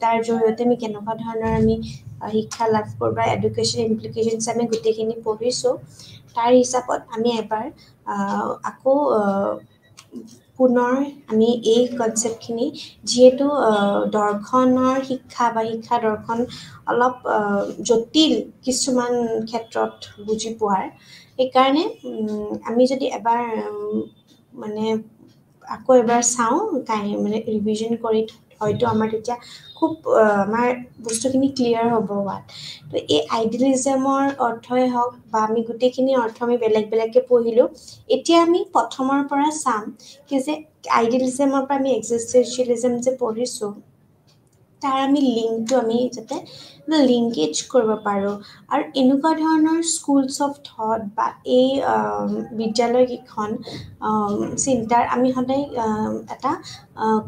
তাৰ জৰিয়তে আমি কেনেকুৱা ধৰণৰ আমি শিক্ষা লাভ কৰোঁ বা এডুকেশ্যন ইমপ্লিকেশ্যনছ আমি গোটেইখিনি পঢ়িছোঁ তাৰ হিচাপত আমি এবাৰ আকৌ পুনৰ আমি এই কনচেপ্টখিনি যিহেতু দৰ্শনৰ শিক্ষা বা শিক্ষা দৰ্শন অলপ জটিল কিছুমান ক্ষেত্ৰত বুজি পোৱাৰ সেইকাৰণে আমি যদি এবাৰ মানে আকৌ এবাৰ চাওঁ মানে ৰিভিজন কৰি হয়তো আমাৰ তেতিয়া খুব আমাৰ বস্তুখিনি ক্লিয়াৰ হ'ব হোৱাত তো এই আইডিয়েলিজমৰ অৰ্থই হওক বা আমি গোটেইখিনি অৰ্থ আমি বেলেগ বেলেগকৈ পঢ়িলোঁ এতিয়া আমি প্ৰথমৰ পৰা চাম কি যে আইডিয়েলিজমৰ পৰা আমি এক্সিষ্টেঞ্চিয়েলিজম যে পঢ়িছোঁ তাৰ আমি লিংকটো আমি যাতে লিংকেজ কৰিব পাৰোঁ আৰু এনেকুৱা ধৰণৰ স্কুলছ অফ থট বা এই বিদ্যালয়কেইখন চিন্তাৰ আমি সদায় এটা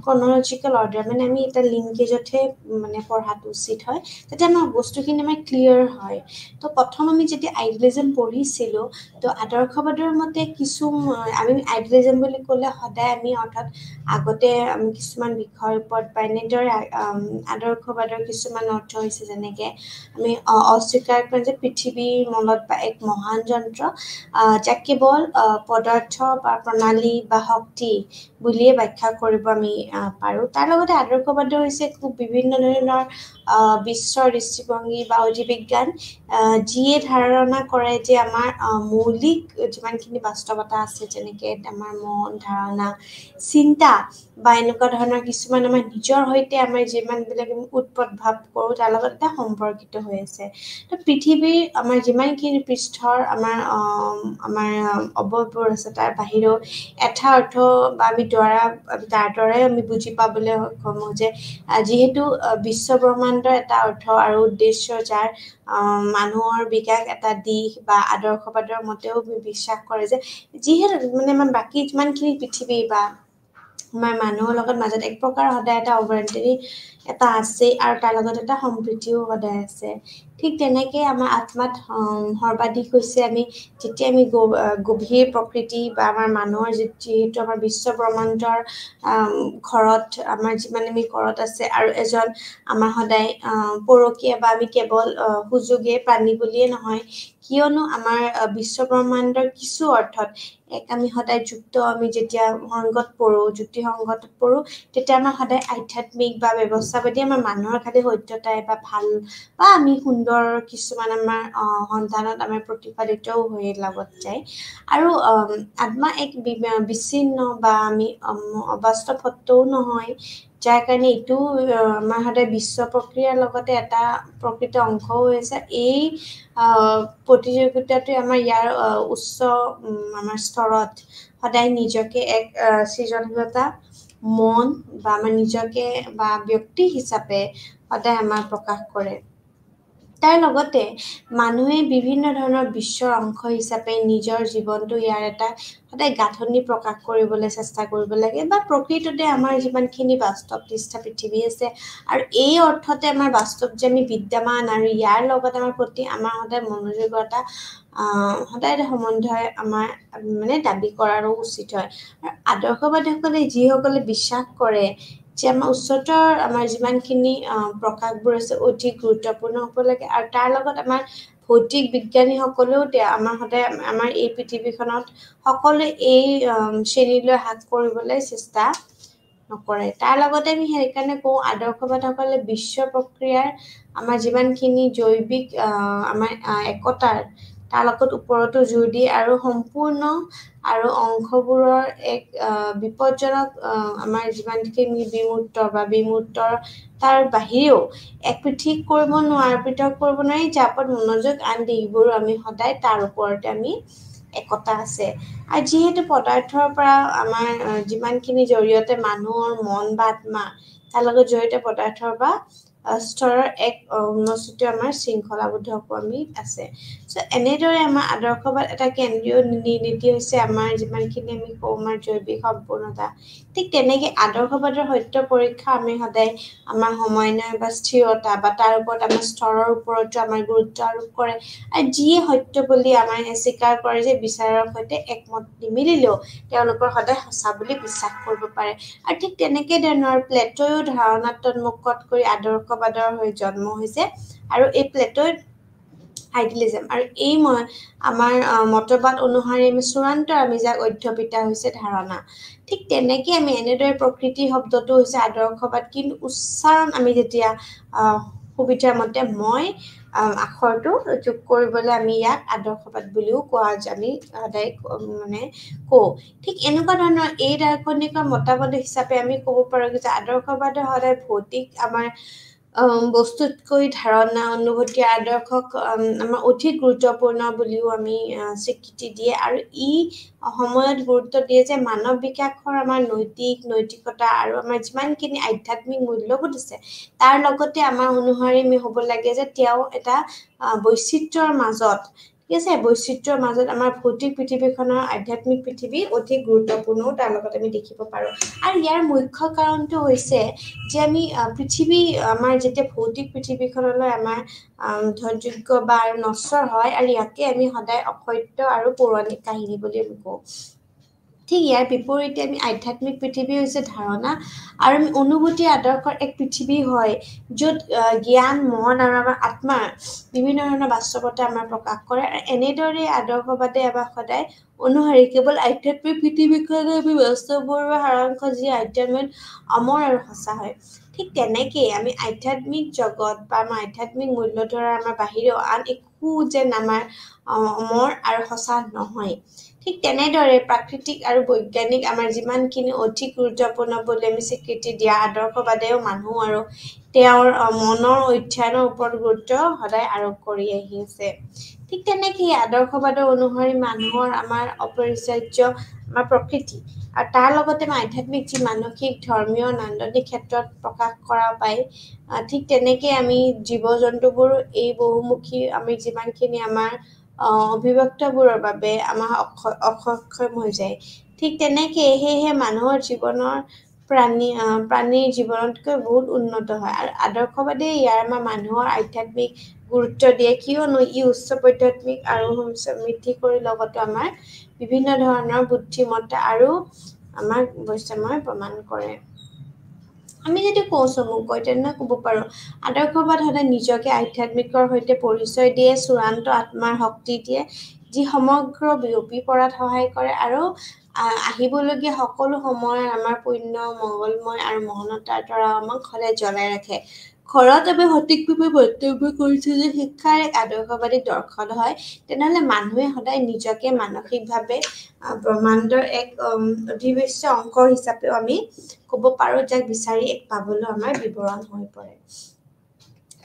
ক্ৰনলজিকেল অৰ্ডাৰ মানে আমি এটা লিংকেজতহে মানে পঢ়াটো উচিত হয় যাতে আমাৰ বস্তুখিনি আমাৰ ক্লিয়াৰ হয় তো প্ৰথম আমি যেতিয়া আইডিয়েলিজম পঢ়িছিলোঁ তো আদৰ্শবাদৰ মতে কিছু আমি আইডিয়েলিজম বুলি ক'লে সদায় আমি অৰ্থাৎ আগতে আমি কিছুমান বিষয়ৰ ওপৰত বা এনেদৰে আদৰ্শবাদৰ কিছুমান অৰ্থ হৈছে যেনেকৈ আমি অস্বীকাৰ কৰোঁ যে পৃথিৱীৰ মনত বা এক মহান যন্ত্ৰ যাক কেৱল পদাৰ্থ বা প্ৰণালী বা শক্তি বুলিয়ে ব্যাখ্যা কৰিব আমি পাৰোঁ তাৰ লগতে আদৰ্শবাদৰ হৈছে খুব বিভিন্ন ধৰণৰ বিশ্বৰ দৃষ্টিভংগী বা অধিবিজ্ঞান যিয়ে ধাৰণা কৰে যে আমাৰ মৌলিক যিমানখিনি বাস্তৱতা আছে যেনেকৈ আমাৰ মন ধাৰণা চিন্তা বা এনেকুৱা ধৰণৰ কিছুমান আমাৰ নিজৰ সৈতে আমাৰ যিমানবিলাক আমি উৎপত ভাৱ কৰোঁ তাৰ লগত এটা সম্পৰ্কিত হৈ আছে তো পৃথিৱীৰ আমাৰ যিমানখিনি পৃষ্ঠৰ আমাৰ অৱয়ৱবোৰ আছে তাৰ বাহিৰেও এটা অৰ্থ বা আমি তাৰ দ্বাৰাই আমি বুজি পাবলৈ সক্ষম হওঁ যে যিহেতু বিশ্বব্ৰহ্মাণ্ডৰ এটা অৰ্থ আৰু উদ্দেশ্য যাৰ মানুহৰ বিকাশ এটা দিশ বা আদৰ্শবাদৰ মতেও বিশ্বাস কৰে যে যিহেতু মানে আমাৰ বাকী যিমানখিনি পৃথিৱী বা আমাৰ মানুহৰ লগত মাজত এক প্ৰকাৰ সদায় এটা অভ্যন্তৰী এটা আছে আৰু তাৰ লগত এটা সম্প্ৰীতিও সদায় আছে ঠিক তেনেকৈ আমাৰ আত্মাত সৰ্বাধিক হৈছে আমি যেতিয়া আমি গভীৰ প্ৰকৃতি বা আমাৰ মানুহৰ যিহেতু আমাৰ বিশ্বব্ৰহ্মাণ্ডৰ ঘৰত আমাৰ যিমান আমি ঘৰত আছে আৰু এজন আমাৰ সদায় পৰকীয়া বা আমি কেৱল সুযোগীয় প্ৰাণী বুলিয়ে নহয় কিয়নো আমাৰ বিশ্বব্ৰহ্মাণ্ডৰ কিছু অৰ্থত এক আমি সদায় আমি যেতিয়া যুক্তিসংগতত পঢ়োঁ তেতিয়া আমাৰ সদায় আধ্যাত্মিক বা ব্যৱস্থাবাদী আমাৰ মানুহৰ খালি সত্যতাই বা ভাল বা আমি সুন্দৰ কিছুমান আমাৰ সন্ধানত আমাৰ প্ৰতিফালিতও হৈ লগত যায় আৰু আত্মা এক বিচ্ছিন্ন বা আমি অবাস্তৱ সত্যও নহয় যাৰ কাৰণে এইটো আমাৰ সদায় বিশ্ব প্ৰক্ৰিয়াৰ লগতে এটা প্ৰকৃত অংশও হৈছে এই প্ৰতিযোগিতাটোৱে আমাৰ ইয়াৰ উচ্চ আমাৰ স্তৰত সদায় নিজকে এক সৃজনশীলতা মন বা আমাৰ নিজকে বা ব্যক্তি হিচাপে সদায় আমাৰ প্ৰকাশ কৰে তাৰ লগতে মানুহে বিভিন্ন ধৰণৰ বিশ্বৰ অংশ হিচাপে নিজৰ জীৱনটো ইয়াৰ এটা সদায় গাঁথনি প্ৰকাশ কৰিবলৈ চেষ্টা কৰিব লাগে বা প্ৰকৃততে আমাৰ যিমানখিনি বাস্তৱ পৃষ্ঠা পৃথিৱী আছে আৰু এই অৰ্থতে আমাৰ বাস্তৱ যে আমি বিদ্যমান আৰু ইয়াৰ লগত আমাৰ প্ৰতি আমাৰ সদায় মনোযোগতা সদায় এটা সম্বন্ধই আমাৰ মানে দাবী কৰাৰো উচিত হয় আৰু আদৰ্শবাদীসকলে যিসকলে বিশ্বাস কৰে যে আমাৰ উচ্চতৰ আমাৰ যিমানখিনি প্ৰকাশবোৰ আছে অধিক গুৰুত্বপূৰ্ণ হ'ব লাগে আৰু তাৰ লগত আমাৰ ভৌতিক বিজ্ঞানীসকলেও আমাৰ সদায় আমাৰ এই পৃথিৱীখনত সকলোৱে এই শ্ৰেণীলৈ হ্ৰাস কৰিবলৈ চেষ্টা নকৰে তাৰ লগতে আমি সেইকাৰণে কওঁ আদৰ্শবাদসকলে বিশ্ব প্ৰক্ৰিয়াৰ আমাৰ যিমানখিনি জৈৱিক আমাৰ একতাৰ তাৰ লগত ওপৰতো জোৰ দিয়ে আৰু সম্পূৰ্ণ আৰু অংশবোৰৰ এক বিপদজনক আমাৰ যিমানখিনি বিমূৰ্তৰ তাৰ বাহিৰেও এক পৃথক কৰিব নোৱাৰি যাৰ ওপৰত মনোযোগ আন দিশবোৰো আমি সদায় তাৰ ওপৰতে আমি একতা আছে আৰু যিহেতু পদাৰ্থৰ পৰা আমাৰ যিমানখিনি জৰিয়তে মানুহৰ মন বা আত্মা তাৰ লগত জড়িত পদাৰ্থৰ পৰা স্তৰৰ এক উন্মোচিত আমাৰ শৃংখলাবদ্ধ আমি আছে চ' এনেদৰে আমাৰ আদৰ্শবাদ এটা কেন্দ্ৰীয় নীতি হৈছে আমাৰ যিমানখিনি আমি কওঁ আমাৰ জৈৱিক সম্পূৰ্ণতা ঠিক তেনেকে আদৰ্শবাদৰ সত্য পৰীক্ষা আমি সদায় আমাৰ সমন্বয় বা স্থিৰতা বা তাৰ ওপৰত আমাৰ স্তৰৰ ওপৰতো আমাৰ গুৰুত্ব আৰোপ কৰে আৰু যিয়ে সত্য বুলি আমাৰ স্বীকাৰ কৰে যে বিচাৰৰ সৈতে একমত নিমিলিলেও তেওঁলোকৰ সদায় সঁচা বুলি বিশ্বাস কৰিব পাৰে আৰু ঠিক তেনেকে ধৰণৰ প্লেটয়ো ধাৰণাত্মকত কৰি আদৰ্শবাদৰ হৈ জন্ম হৈছে আৰু এই প্লেটয় আইডিয়ালিজম আৰু এই আমাৰ মতবাদ অনুসৰি আমি চূড়ান্ত আমি যাক অধ্যপিতা হৈছে ধাৰণা ঠিক তেনেকে আমি এনেদৰে প্ৰকৃতি শব্দটো হৈছে আদৰ্শবাদ কিন্তু উচ্চাৰণ আমি যেতিয়া সুবিধাৰ মতে মই আখৰটো যোগ কৰিবলৈ আমি ইয়াক আদৰ্শবাদ বুলিও কোৱা আমি সদায় মানে কওঁ ঠিক এনেকুৱা ধৰণৰ এই দাৰ্শনিকৰ মতবাদ হিচাপে আমি ক'ব পাৰোঁ যে আদৰ্শবাদে সদায় ভৌতিক আমাৰ বস্তুতকৈ ধাৰণা অনুভূতি আদৰ্শক আমাৰ অধিক গুৰুত্বপূৰ্ণ বুলিও আমি স্বীকৃতি দিয়ে আৰু ই সময়ত গুৰুত্ব দিয়ে যে মানৱ বিকাশৰ আমাৰ নৈতিকতা আৰু আমাৰ যিমানখিনি আধ্যাত্মিক মূল্যবোধ আছে তাৰ লগতে আমাৰ অনুসৰি আমি হ'ব লাগে যে তেওঁ এটা বৈচিত্ৰ্যৰ মাজত ঠিক আছে বৈচিত্ৰ্যৰ মাজত আমাৰ ভৌতিক পৃথিৱীখনৰ আধ্যাত্মিক পৃথিৱী অধিক গুৰুত্বপূৰ্ণও তাৰ লগত আমি দেখিব পাৰোঁ আৰু ইয়াৰ মুখ্য কাৰণটো হৈছে যে আমি পৃথিৱী আমাৰ যেতিয়া ভৌতিক পৃথিৱীখনলৈ আমাৰ ধৈৰ্য্য বা নশ্বৰ হয় আৰু ইয়াকে আমি সদায় অসত্য আৰু পৌৰাণিক কাহিনী বুলি আমি কওঁ ঠিক ইয়াৰ বিপৰীতে আমি আধ্যাত্মিক পৃথিৱী হৈছে ধাৰণা আৰু আমি অনুভূতি আদৰ্শৰ এক পৃথিৱী হয় য'ত জ্ঞান মন আৰু আমাৰ আত্মাৰ বিভিন্ন ধৰণৰ বাস্তৱতা আমাৰ প্ৰকাশ কৰে আৰু এনেদৰে আদৰ্শবাদে আমাৰ সদায় অনুসৰি কেৱল আধ্যাত্মিক পৃথিৱীখনে আমি বাস্তৱৰ সাৰাংশ যি আধ্যাত্মিক অমৰ আৰু সঁচা হয় ঠিক তেনেকেই আমি আধ্যাত্মিক জগত বা আমাৰ আধ্যাত্মিক মূল্যধাৰা আমাৰ বাহিৰেও আন একো যেন আমাৰ অমৰ আৰু সঁচা নহয় ঠিক তেনেদৰে প্ৰাকৃতিক আৰু বৈজ্ঞানিক আমাৰ যিমানখিনি অধিক গুৰুত্বপূৰ্ণ বুলি আমি স্বীকৃতি দিয়া আদৰ্শবাদেও মানুহ আৰু তেওঁৰ মনৰ অধ্যয়নৰ ওপৰত গুৰুত্ব সদায় আৰোপ কৰি আহিছে ঠিক তেনেকে আদৰ্শবাদৰ অনুসৰি মানুহৰ আমাৰ অপৰিহাৰ্য আমাৰ প্ৰকৃতি আৰু তাৰ লগতে আধ্যাত্মিক যি মানসিক ধৰ্মীয় নান্দনিক ক্ষেত্ৰত প্ৰকাশ কৰা পায় ঠিক তেনেকে আমি জীৱ জন্তুবোৰ এই বহুমুখী আমি যিমানখিনি আমাৰ অভিব্যক্তবোৰৰ বাবে আমাৰ অসক্ষম হৈ যায় ঠিক তেনেকে সেয়েহে মানুহৰ জীৱনৰ প্ৰাণীৰ জীৱনতকৈ বহুত উন্নত হয় আৰু আদৰ্শবাদে ইয়াৰ আমাৰ মানুহৰ আধ্যাত্মিক গুৰুত্ব দিয়ে কিয়নো ই উচ্চ আধ্যাত্মিক আৰু সমৃদ্ধি কৰি লগতে আমাৰ বিভিন্ন ধৰণৰ বুদ্ধিমত্তা আৰু আমাক বৈষম্য প্ৰমাণ কৰে আমি যদি কওঁ চমুকৈ তেনে ক'ব পাৰোঁ আদৰ্শবাদ সদায় নিজকে আধ্যাত্মিকৰ সৈতে পৰিচয় দিয়ে চূড়ান্ত আত্মাৰ শক্তি দিয়ে যি সমগ্ৰ বিয়পি পৰাত সহায় কৰে আৰু আহিবলগীয়া সকলো সময়ত আমাৰ পুণ্য মংগলময় আৰু মহানতাৰ দ্বাৰা আমাক সদায় জ্বলাই ৰাখে ঘৰত আমি সঠিকভাৱে মন্তব্য কৰিছোঁ যে শিক্ষাৰ এক আদৰ্শবাদী দৰ্শন হয় তেনেহ'লে মানুহে সদায় নিজকে মানসিকভাৱে ব্ৰহ্মাণ্ডৰ এক অধিবেশ্য অংশ হিচাপেও আমি ক'ব পাৰোঁ যাক বিচাৰি পাবলৈ আমাৰ বিৱৰণ হৈ পৰে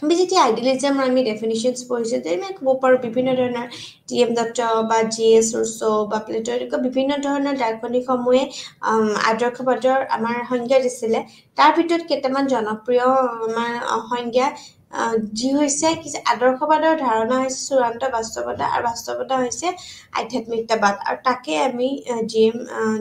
আমি যেতিয়া আইডিয়ালিজমৰ আমি ডেফিনিশ্যনছ পঢ়িছোঁ তেতিয়া আমি ক'ব পাৰোঁ বিভিন্ন ধৰণৰ টি.এম. দত্ত বা জি.এছ. ৰুছো বা প্লেটো এনেকুৱা বিভিন্ন ধৰণৰ দাৰ্শনিকসমূহে আদৰ্শবাদৰ আমাৰ সংজ্ঞা দিছিলে তাৰ ভিতৰত কেইটামান জনপ্ৰিয় আমাৰ সংজ্ঞা যি হৈছে আদৰ্শবাদৰ ধাৰণা হৈছে চূড়ান্ত বাস্তৱতা আৰু বাস্তৱতা হৈছে আধ্যাত্মিকতাবাদ আৰু তাকে আমি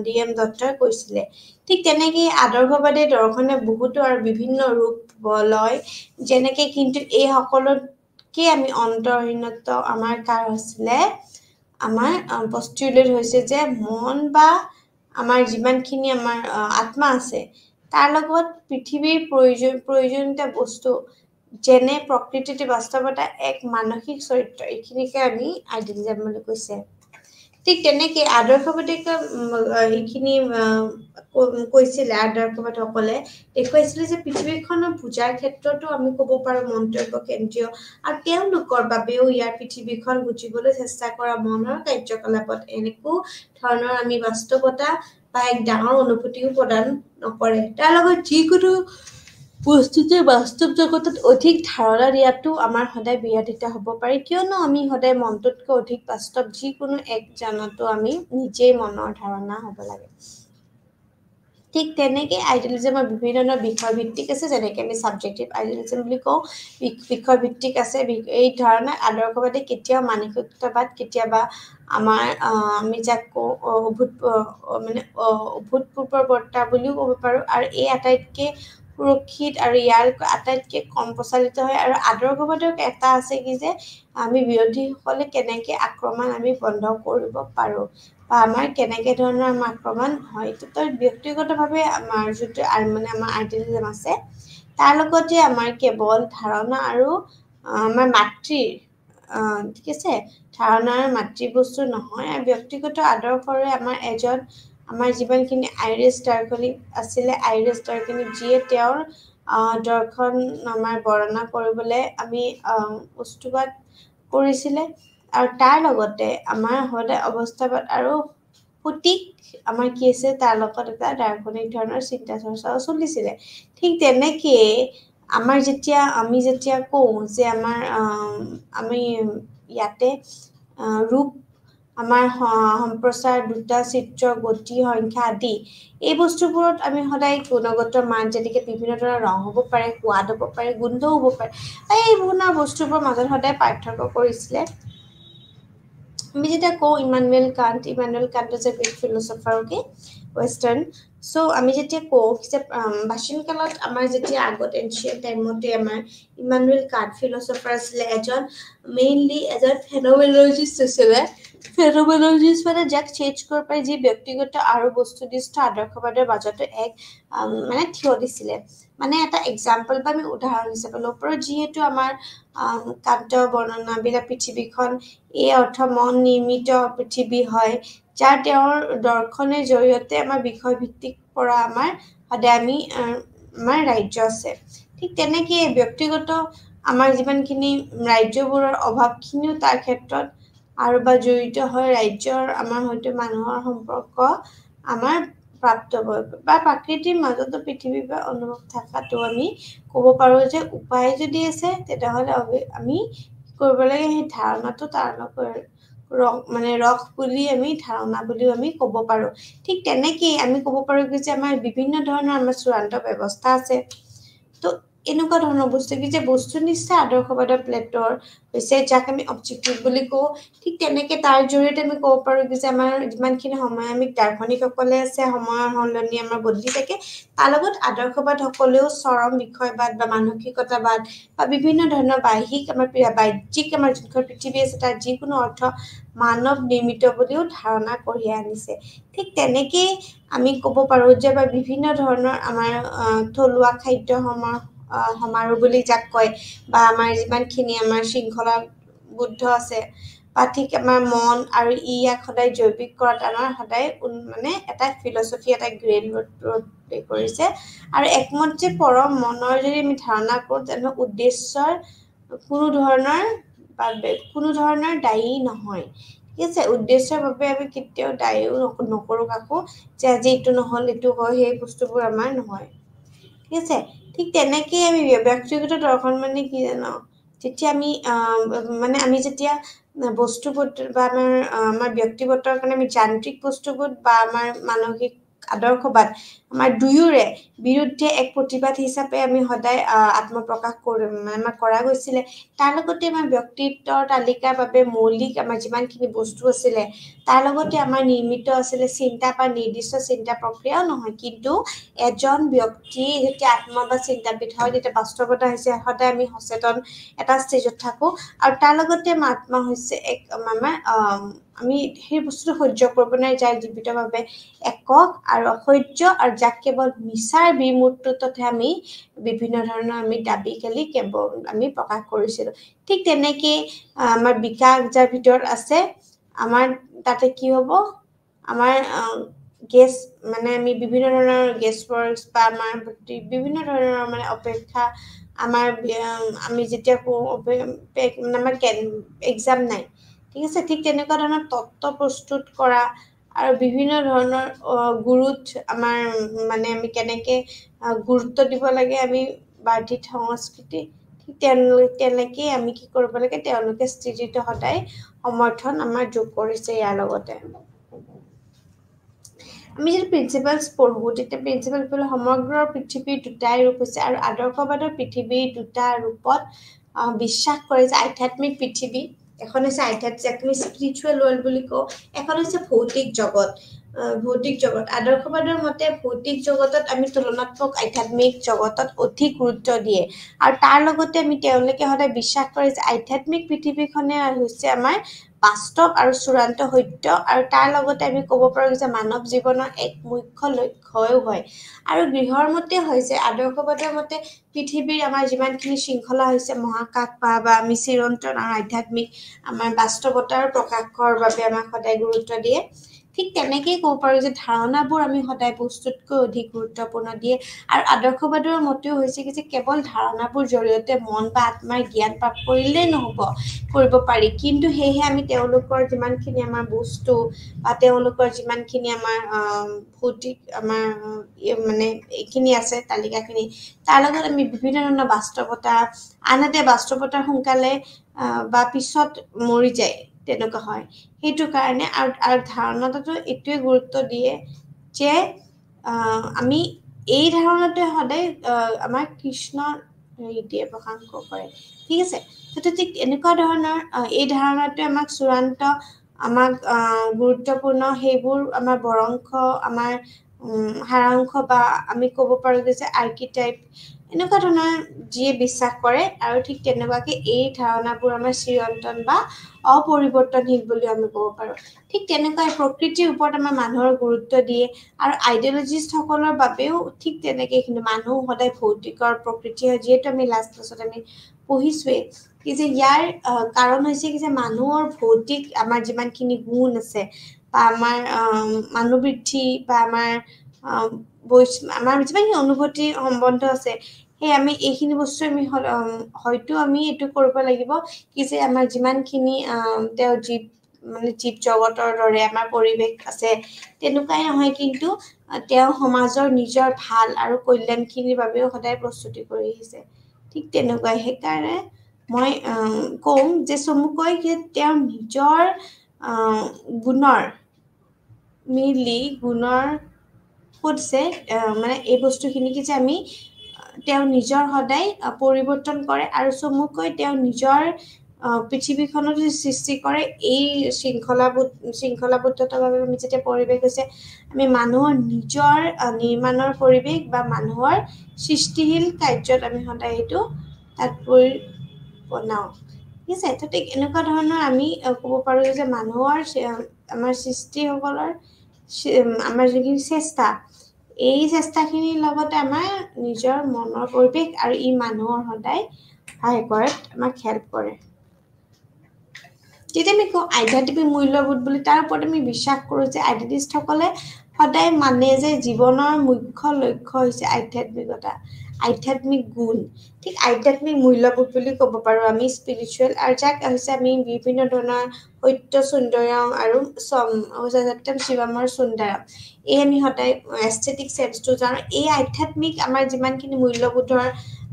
ডি.এম. দত্তই কৈছিলে ঠিক তেনেকৈ আদৰ্শবাদী দৰ্শনে বহুতো আৰু বিভিন্ন ৰূপ লয় যেনেকৈ কিন্তু এই সকলোতকে আমি অন্তৰ্হীনত আমাৰ কাৰ হৈছিলে আমাৰ পষ্টিউলেট হৈছে যে মন বা আমাৰ যিমানখিনি আমাৰ আত্মা আছে তাৰ লগত পৃথিৱীৰ প্ৰয়োজনীয়তা বস্তু যেনে প্ৰকৃতিৰ বাস্তৱতা এক মানসিক চৰিত্ৰ এইখিনিকে আমি আইডিয়ালিজম বুলি কৈছে ঠিক তেনেকে আদৰ্শবাদী এইখিনি কৈছিলে আদৰ্শবাদীসকলে দেখুৱাইছিলে যে পৃথিৱীখনৰ পূজাৰ ক্ষেত্ৰতো আমি ক'ব পাৰোঁ মন্তব্য কেন্দ্ৰীয় আৰু তেওঁলোকৰ বাবেও ইয়াৰ পৃথিৱীখন বুজিবলৈ চেষ্টা কৰা মনৰ কাৰ্যকলাপত এনেকো ধৰণৰ আমি বাস্তৱতা বা এক ডাঙৰ অনুভূতিও প্ৰদান নকৰে তাৰ লগত যিকোনো বস্তুতে বাস্তৱ জগতত অধিক ধাৰণা দিয়াটো আমাৰ সদায় বিৰোধিত হ'ব পাৰে কিয়নো আমি সদায় মনটোতকৈ অধিক বাস্তৱ যিকোনো এক জানাতো আমি নিজেই মনৰ ধাৰণা হ'ব লাগে ঠিক তেনেকৈ আইডিয়েলিজমৰ বিভিন্ন ধৰণৰ বিষয়ভিত্তিক আছে, যেনেকৈ আমি ছাবজেক্টিভ আইডিয়েলিজম বুলি কওঁ, বিষয়ভিত্তিক আছে। এই ধৰণে আদৰ্শবাদী কেতিয়াও মানসিকতাবাদ, কেতিয়াবা আমাৰ আমি যাক কওঁ অভূতপূৰ্ববৰ্তা বুলিও ক'ব পাৰোঁ, আৰু এই আটাইতকৈ সুৰক্ষিত আৰু ইয়াৰ আটাইতকৈ কম প্ৰচাৰিত হয়। আৰু আদৰ্শবাদৰ এটা আছে কি যে আমি বিৰোধীসকলে কেনেকৈ আক্ৰমণ আমি বন্ধ কৰিব পাৰোঁ, বা আমাৰ কেনেকৈ ধৰণৰ আমাৰ আক্ৰমণ হয়। তো ব্যক্তিগতভাৱে আমাৰ যিটো মানে আমাৰ আইডিয়েলিজম আছে, তাৰ লগতে আমাৰ কেৱল ধাৰণা আৰু আমাৰ মাতৃৰ ঠিক আছে, ধাৰণা আৰু মাতৃবস্তু নহয়, আৰু ব্যক্তিগত আদৰ্শৰে আমাৰ যিমানখিনি আইৰিছ দাৰ্শনিক আছিলে, আইৰিছ দাৰ্শনিক যিয়ে তেওঁৰ দৰ্শন আমাৰ বৰ্ণনা কৰিবলৈ আমি বস্তুবাদ কৰিছিলে। আৰু তাৰ লগতে আমাৰ সদায় অৱস্থাবাদ আৰু সঠিক আমাৰ কি আছে, তাৰ লগত এটা দাৰ্শনিক ধৰণৰ চিন্তা চৰ্চাও চলিছিলে। ঠিক তেনেকেই আমি যেতিয়া কওঁ যে আমি ইয়াতে ৰূপ, আমাৰ সম্প্ৰচাৰ, দুটা চিত্ৰ, গতি, সংখ্যা আদি এই বস্তুবোৰত আমি সদায় গুণগত মান, যেনেকৈ বিভিন্ন ধৰণৰ ৰং হ'ব পাৰে, সোৱাদ হ'ব পাৰে, গোন্ধ হ'ব পাৰে, এই বিভিন্ন বস্তুবোৰৰ মাজত সদায় পাৰ্থক্য কৰিছিলে। আমি যেতিয়া কওঁ Immanuel Kant is a great philosopher, okay, western. So' আমি যেতিয়া কওঁ যে প্ৰাচীন কালত আমাৰ যেতিয়া আগত এনচিয়েণ্ট টাইমতে আমাৰ ইমানুৱেল কাণ্ট ফিলচফাৰ আছিলে, মেইনলি এজন ফেন'মেনলজিষ্ট আছিলে। ফেন'মেনলজিষ্ট মানে যাক চেঞ্জ কৰিব পাৰি, যি ব্যক্তিগত আৰু বস্তুনিষ্ঠ আদৰ্শবাদৰ মাজতে এক মানে থিয় দিছিলে। মানে এটা এক্সাম্পল বা আমি উদাহৰণ হিচাপে ল'ব পাৰোঁ, যিহেতু আমাৰ কান্ত বৰ্ণনাবিলাক পৃথিৱীখন এই অৰ্থ মন নিৰ্মিত পৃথিৱী হয়, যাৰ তেওঁৰ দৰ্শনৰ জৰিয়তে আমাৰ বিষয়ভিত্তিক পৰা আমাৰ সদায় আমাৰ ৰাজ্য আছে। ঠিক তেনেকৈ ব্যক্তিগত আমাৰ যিমানখিনি ৰাজ্যবোৰৰ অভাৱখিনিও তাৰ ক্ষেত্ৰত আৰু বা জড়িত হয়। ৰাজ্যৰ আমাৰ হয়তো মানুহৰ সম্পৰ্ক আমাৰ প্ৰাপ্ত বা প্ৰকৃতিৰ মাজতো পৃথিৱীৰ বা অনুভৱ থকাটো আমি ক'ব পাৰোঁ যে উপায় যদি আছে, তেতিয়াহ'লে আমি কৰিব লাগে সেই ধাৰণাটো তাৰ লগত ৰস বুলি আমি ধাৰণা বুলিও আমি ক'ব পাৰোঁ। ঠিক তেনেকেই আমি ক'ব পাৰোঁ যে আমাৰ বিভিন্ন ধৰণৰ আমাৰ চূড়ান্ত ব্যৱস্থা আছে। তো এনেকুৱা ধৰণৰ বস্তু কি যে বস্তুনিষ্ঠ আদৰ্শবাদৰ প্লেটৰ হৈছে, যাক আমি অবজেক্টিভ বুলি কওঁ। ঠিক তেনেকৈ তাৰ জৰিয়তে আমি ক'ব পাৰোঁ যে আমাৰ যিমানখিনি সময়ামিক দাৰ্শনিকসকলে আছে, সময়ৰ সলনি আমাৰ বদলি থাকে, তাৰ লগত আদৰ্শবাদসকলেও চৰম বিষয়বাদ বা মানসিকতাবাদ বা বিভিন্ন ধৰণৰ বাহ্যিক আমাৰ যোনখন পৃথিৱী আছে, তাৰ যিকোনো অৰ্থ মানৱ নিৰ্মিত বুলিও ধাৰণা কঢ়িয়াই আনিছে। ঠিক তেনেকেই আমি ক'ব পাৰোঁ যে বিভিন্ন ধৰণৰ আমাৰ থলুৱা খাদ্য সমাৰোহ বুলি যাক কয়, বা আমাৰ যিমানখিনি আমাৰ শৃংখলাবদ্ধ আছে, বা ঠিক আমাৰ মন আৰু ইয়াক সদায় জৈৱিক কৰাত আমাৰ সদায় মানে এটা ফিলচফি, এটা গ্ৰেড কৰিছে। আৰু একমত যে পৰম মনৰ যদি আমি ধাৰণা কৰোঁ, তেনে উদ্দেশ্যৰ কোনো ধৰণৰ দায়ী নহয়। ঠিক আছে, উদ্দেশ্যৰ বাবে আমি কেতিয়াও দায়ীও নকৰোঁ কাকো, যে আজি এইটো নহ'ল এইটো হয়, সেই বস্তুবোৰ আমাৰ নহয়। ঠিক আছে, ঠিক তেনেকেই আমি ব্যক্তিগত দৰ্শন মানে কি জানো, যেতিয়া আমি যেতিয়া বস্তুবোধ বা আমাৰ ব্যক্তিগতৰ কাৰণে আমি যান্ত্ৰিক বস্তুবোধ বা আমাৰ মানসিক আদৰ্শবাদ, আমাৰ দুয়োৰে বিৰুদ্ধে এক প্ৰতিবাদ হিচাপে আমি সদায় আত্মপ্ৰকাশ কৰা গৈছিলে। তাৰ লগতে আমাৰ ব্যক্তিত্বৰ তালিকাৰ বাবে মৌলিক আমাৰ যিমানখিনি বস্তু আছিলে, তাৰ লগতে আমাৰ নিৰ্মিত আছিলে চিন্তা বা নিৰ্দিষ্ট চিন্তা প্ৰক্ৰিয়াও নহয়, কিন্তু এজন ব্যক্তি যেতিয়া আত্ম বা চিন্তাবিদ হয়, তেতিয়া বাস্তৱতা হৈছে সদায় আমি সচেতন এটা ষ্টেজত থাকোঁ। আৰু তাৰ লগতে আত্মা হৈছে আমি সেই বস্তুটো সহ্য কৰিব নোৱাৰি, যাৰ জীৱিতভাৱে একক আৰু অসহ্য, আৰু যাক কেৱল মিছাৰ বিমূৰ্ততহে আমি বিভিন্ন ধৰণৰ আমি দাবী খেলি কেৱল আমি প্ৰকাশ কৰিছিলোঁ। ঠিক তেনেকেই আমাৰ বিকাশ যাৰ ভিতৰত আছে, আমাৰ তাতে কি হ'ব, আমাৰ গেছ মানে আমি বিভিন্ন ধৰণৰ গেছ ৱৰ্কছ বা আমাৰ বিভিন্ন ধৰণৰ মানে অপেক্ষা আমি যেতিয়া আমাৰ এক্সাম নাই, ঠিক আছে, ঠিক তেনেকুৱা ধৰণৰ তত্ত্ব প্ৰস্তুত কৰা আৰু বিভিন্ন ধৰণৰ আমাৰ আমি কেনেকৈ গুৰুত্ব দিব লাগে আমি বাৰ্ধিত সংস্কৃতি, ঠিক তেনেকেই আমি কি কৰিব লাগে, তেওঁলোকে স্থিতিটো সদায় সমৰ্থন আমাৰ যোগ কৰিছে ইয়াৰ লগতে। আমি যদি প্ৰিন্সিপালছ পঢ়োঁ তেতিয়া প্ৰিন্সিপাল সমগ্ৰ পৃথিৱীৰ দুটাই ৰূপ হৈছে আৰু আদৰ্শবাদৰ পৃথিৱীৰ দুটা ৰূপত বিশ্বাস কৰে যে আধ্যাত্মিক পৃথিৱী এখন হৈছে আধ্যাত্মিক আমি স্পিৰিচুৱেল ৱৰ্ল্ড বুলি কওঁ এখন হৈছে ভৌতিক জগত আদৰ্শবাদৰ মতে ভৌতিক জগতত আমি তুলনাত্মক আধ্যাত্মিক জগতত অধিক গুৰুত্ব দিয়ে আৰু তাৰ লগতে আমি তেওঁলোকে সদায় বিশ্বাস কৰে যে আধ্যাত্মিক পৃথিৱীখনে হৈছে আমাৰ বাস্তৱ আৰু চূড়ান্ত সত্য আৰু তাৰ লগতে আমি ক'ব পাৰোঁ যে মানৱ জীৱনৰ এক মুখ্য লক্ষ্যও হয় আৰু গৃহৰ মতে হৈছে আদৰ্শবাদৰ মতে পৃথিৱীৰ আমাৰ যিমানখিনি শৃংখলা হৈছে মহাকাশ বা আমি চিৰন্তন আৰু আধ্যাত্মিক আমাৰ বাস্তৱতাৰ প্ৰকাশৰ বাবে আমাক সদায় গুৰুত্ব দিয়ে ঠিক তেনেকেই ক'ব পাৰোঁ যে ধাৰণাবোৰ আমি সদায় বস্তুতকৈ অধিক গুৰুত্বপূৰ্ণ দিয়ে আৰু আদৰ্শবাদৰ মতেও হৈছে কি যে কেৱল ধাৰণাবোৰ জৰিয়তে মন বা আত্মাৰ জ্ঞান প্ৰাপ্ত কৰিলেই নহ'ব কৰিব পাৰি কিন্তু সেয়েহে আমি তেওঁলোকৰ যিমানখিনি আমাৰ বস্তু বা তেওঁলোকৰ যিমানখিনি আমাৰ ভৌতিক আমাৰ মানে এইখিনি আছে তালিকাখিনি তাৰ লগত আমি বিভিন্ন ধৰণৰ বাস্তৱতা আনহাতে বাস্তৱতা সোনকালে বা পিছত মৰি যায় তেনেকুৱা হয় সেইটো কাৰণে আৰু ধাৰণাটো এইটোৱে গুৰুত্ব দিয়ে যে আমি এই ধাৰণাটোৱে সদায় আমাৰ কৃষ্ণৰ হেৰিটিয়ে প্ৰশংস কৰে ঠিক আছে তো ঠিক এনেকুৱা ধৰণৰ এই ধাৰণাটোৱে আমাক চূড়ান্ত আমাক গুৰুত্বপূৰ্ণ সেইবোৰ আমাৰ বৰংশ আমাৰ সাৰাংশ বা আমি ক'ব পাৰোঁ যে আৰ্কিটাইপ এনেকুৱা ধৰণৰ যিয়ে বিশ্বাস কৰে আৰু ঠিক তেনেকুৱাকে এই ধাৰণাবোৰ আমাৰ চিৰন্তন বা অপৰিৱৰ্তনশীল বুলি আমি ক'ব পাৰোঁ ঠিক তেনেকৈ প্ৰকৃতিৰ ওপৰত আমাৰ মানুহৰ গুৰুত্ব দিয়ে আৰু আইডিঅলজিষ্টসকলৰ বাবেও ঠিক তেনেকৈ কিন্তু মানুহ সদায় ভৌতিকৰ প্ৰকৃতি হয় যিহেতু আমি লাষ্ট ক্লাছত আমি পঢ়িছোৱেই কি যে ইয়াৰ কাৰণ হৈছে কি যে মানুহৰ ভৌতিক আমাৰ যিমানখিনি গুণ আছে বা আমাৰ মানুহবৃদ্ধি বা আমাৰ আমাৰ যিমানখিনি অনুভূতি সম্বন্ধ আছে সেই আমি এইখিনি বস্তু আমি হয়তো আমি এইটো কৰিব লাগিব কি যে আমাৰ যিমানখিনি তেওঁ জীৱ জগতৰ দৰে আমাৰ পৰিৱেশ আছে তেনেকুৱাই নহয় কিন্তু তেওঁ সমাজৰ নিজৰ ভাল আৰু কল্যাণখিনিৰ বাবেও সদায় প্ৰস্তুতি কৰি আহিছে ঠিক তেনেকুৱাই সেইকাৰণে মই কওঁ যে চমুকৈ যে তেওঁৰ নিজৰ গুণৰ সুধছে মানে এই বস্তুখিনি কি যে আমি তেওঁ নিজৰ সদায় পৰিৱৰ্তন কৰে আৰু চমুকৈ তেওঁ নিজৰ পৃথিৱীখনত সৃষ্টি কৰে এই শৃংখলাবদ্ধতাভাৱে আমি যেতিয়া পৰিৱেশ হৈছে আমি মানুহৰ নিজৰ নিৰ্মাণৰ পৰিৱেশ বা মানুহৰ সৃষ্টিশীল কাৰ্যত আমি সদায় এইটো তাৎপৰ্য বনাওঁ ঠিক আছে তো ঠিক এনেকুৱা ধৰণৰ আমি ক'ব পাৰোঁ যে মানুহৰ আমাৰ সৃষ্টিসকলৰ আমাৰ যিখিনি চেষ্টা এই চেষ্টাখিনিৰ লগতে আমাৰ নিজৰ মনৰ পৰিৱেশ আৰু ই মানুহৰ সদায় সহায় কৰাত আমাক হেল্প কৰে যেতিয়া আমি কওঁ আধ্যাত্মিক মূল্যবোধ বুলি তাৰ ওপৰত আমি বিশ্বাস কৰোঁ যে আধ্যাত্মিকসকলে সদায় মানে যে জীৱনৰ মুখ্য লক্ষ্য হৈছে আধ্যাত্মিক গুণ ঠিক আধ্যাত্মিক মূল্যবোধ বুলি ক'ব পাৰোঁ আমি স্পিৰিচুৱেল আৰু যাক হৈছে আমি বিভিন্ন ধৰণৰ সত্য সুন্দৰম আৰু সত্যম শিৱমৰ সুন্দৰম এই আমি সদায় এস্থেটিক চেন্সটো জানো এই আধ্যাত্মিক আমাৰ যিমানখিনি মূল্যবোধৰ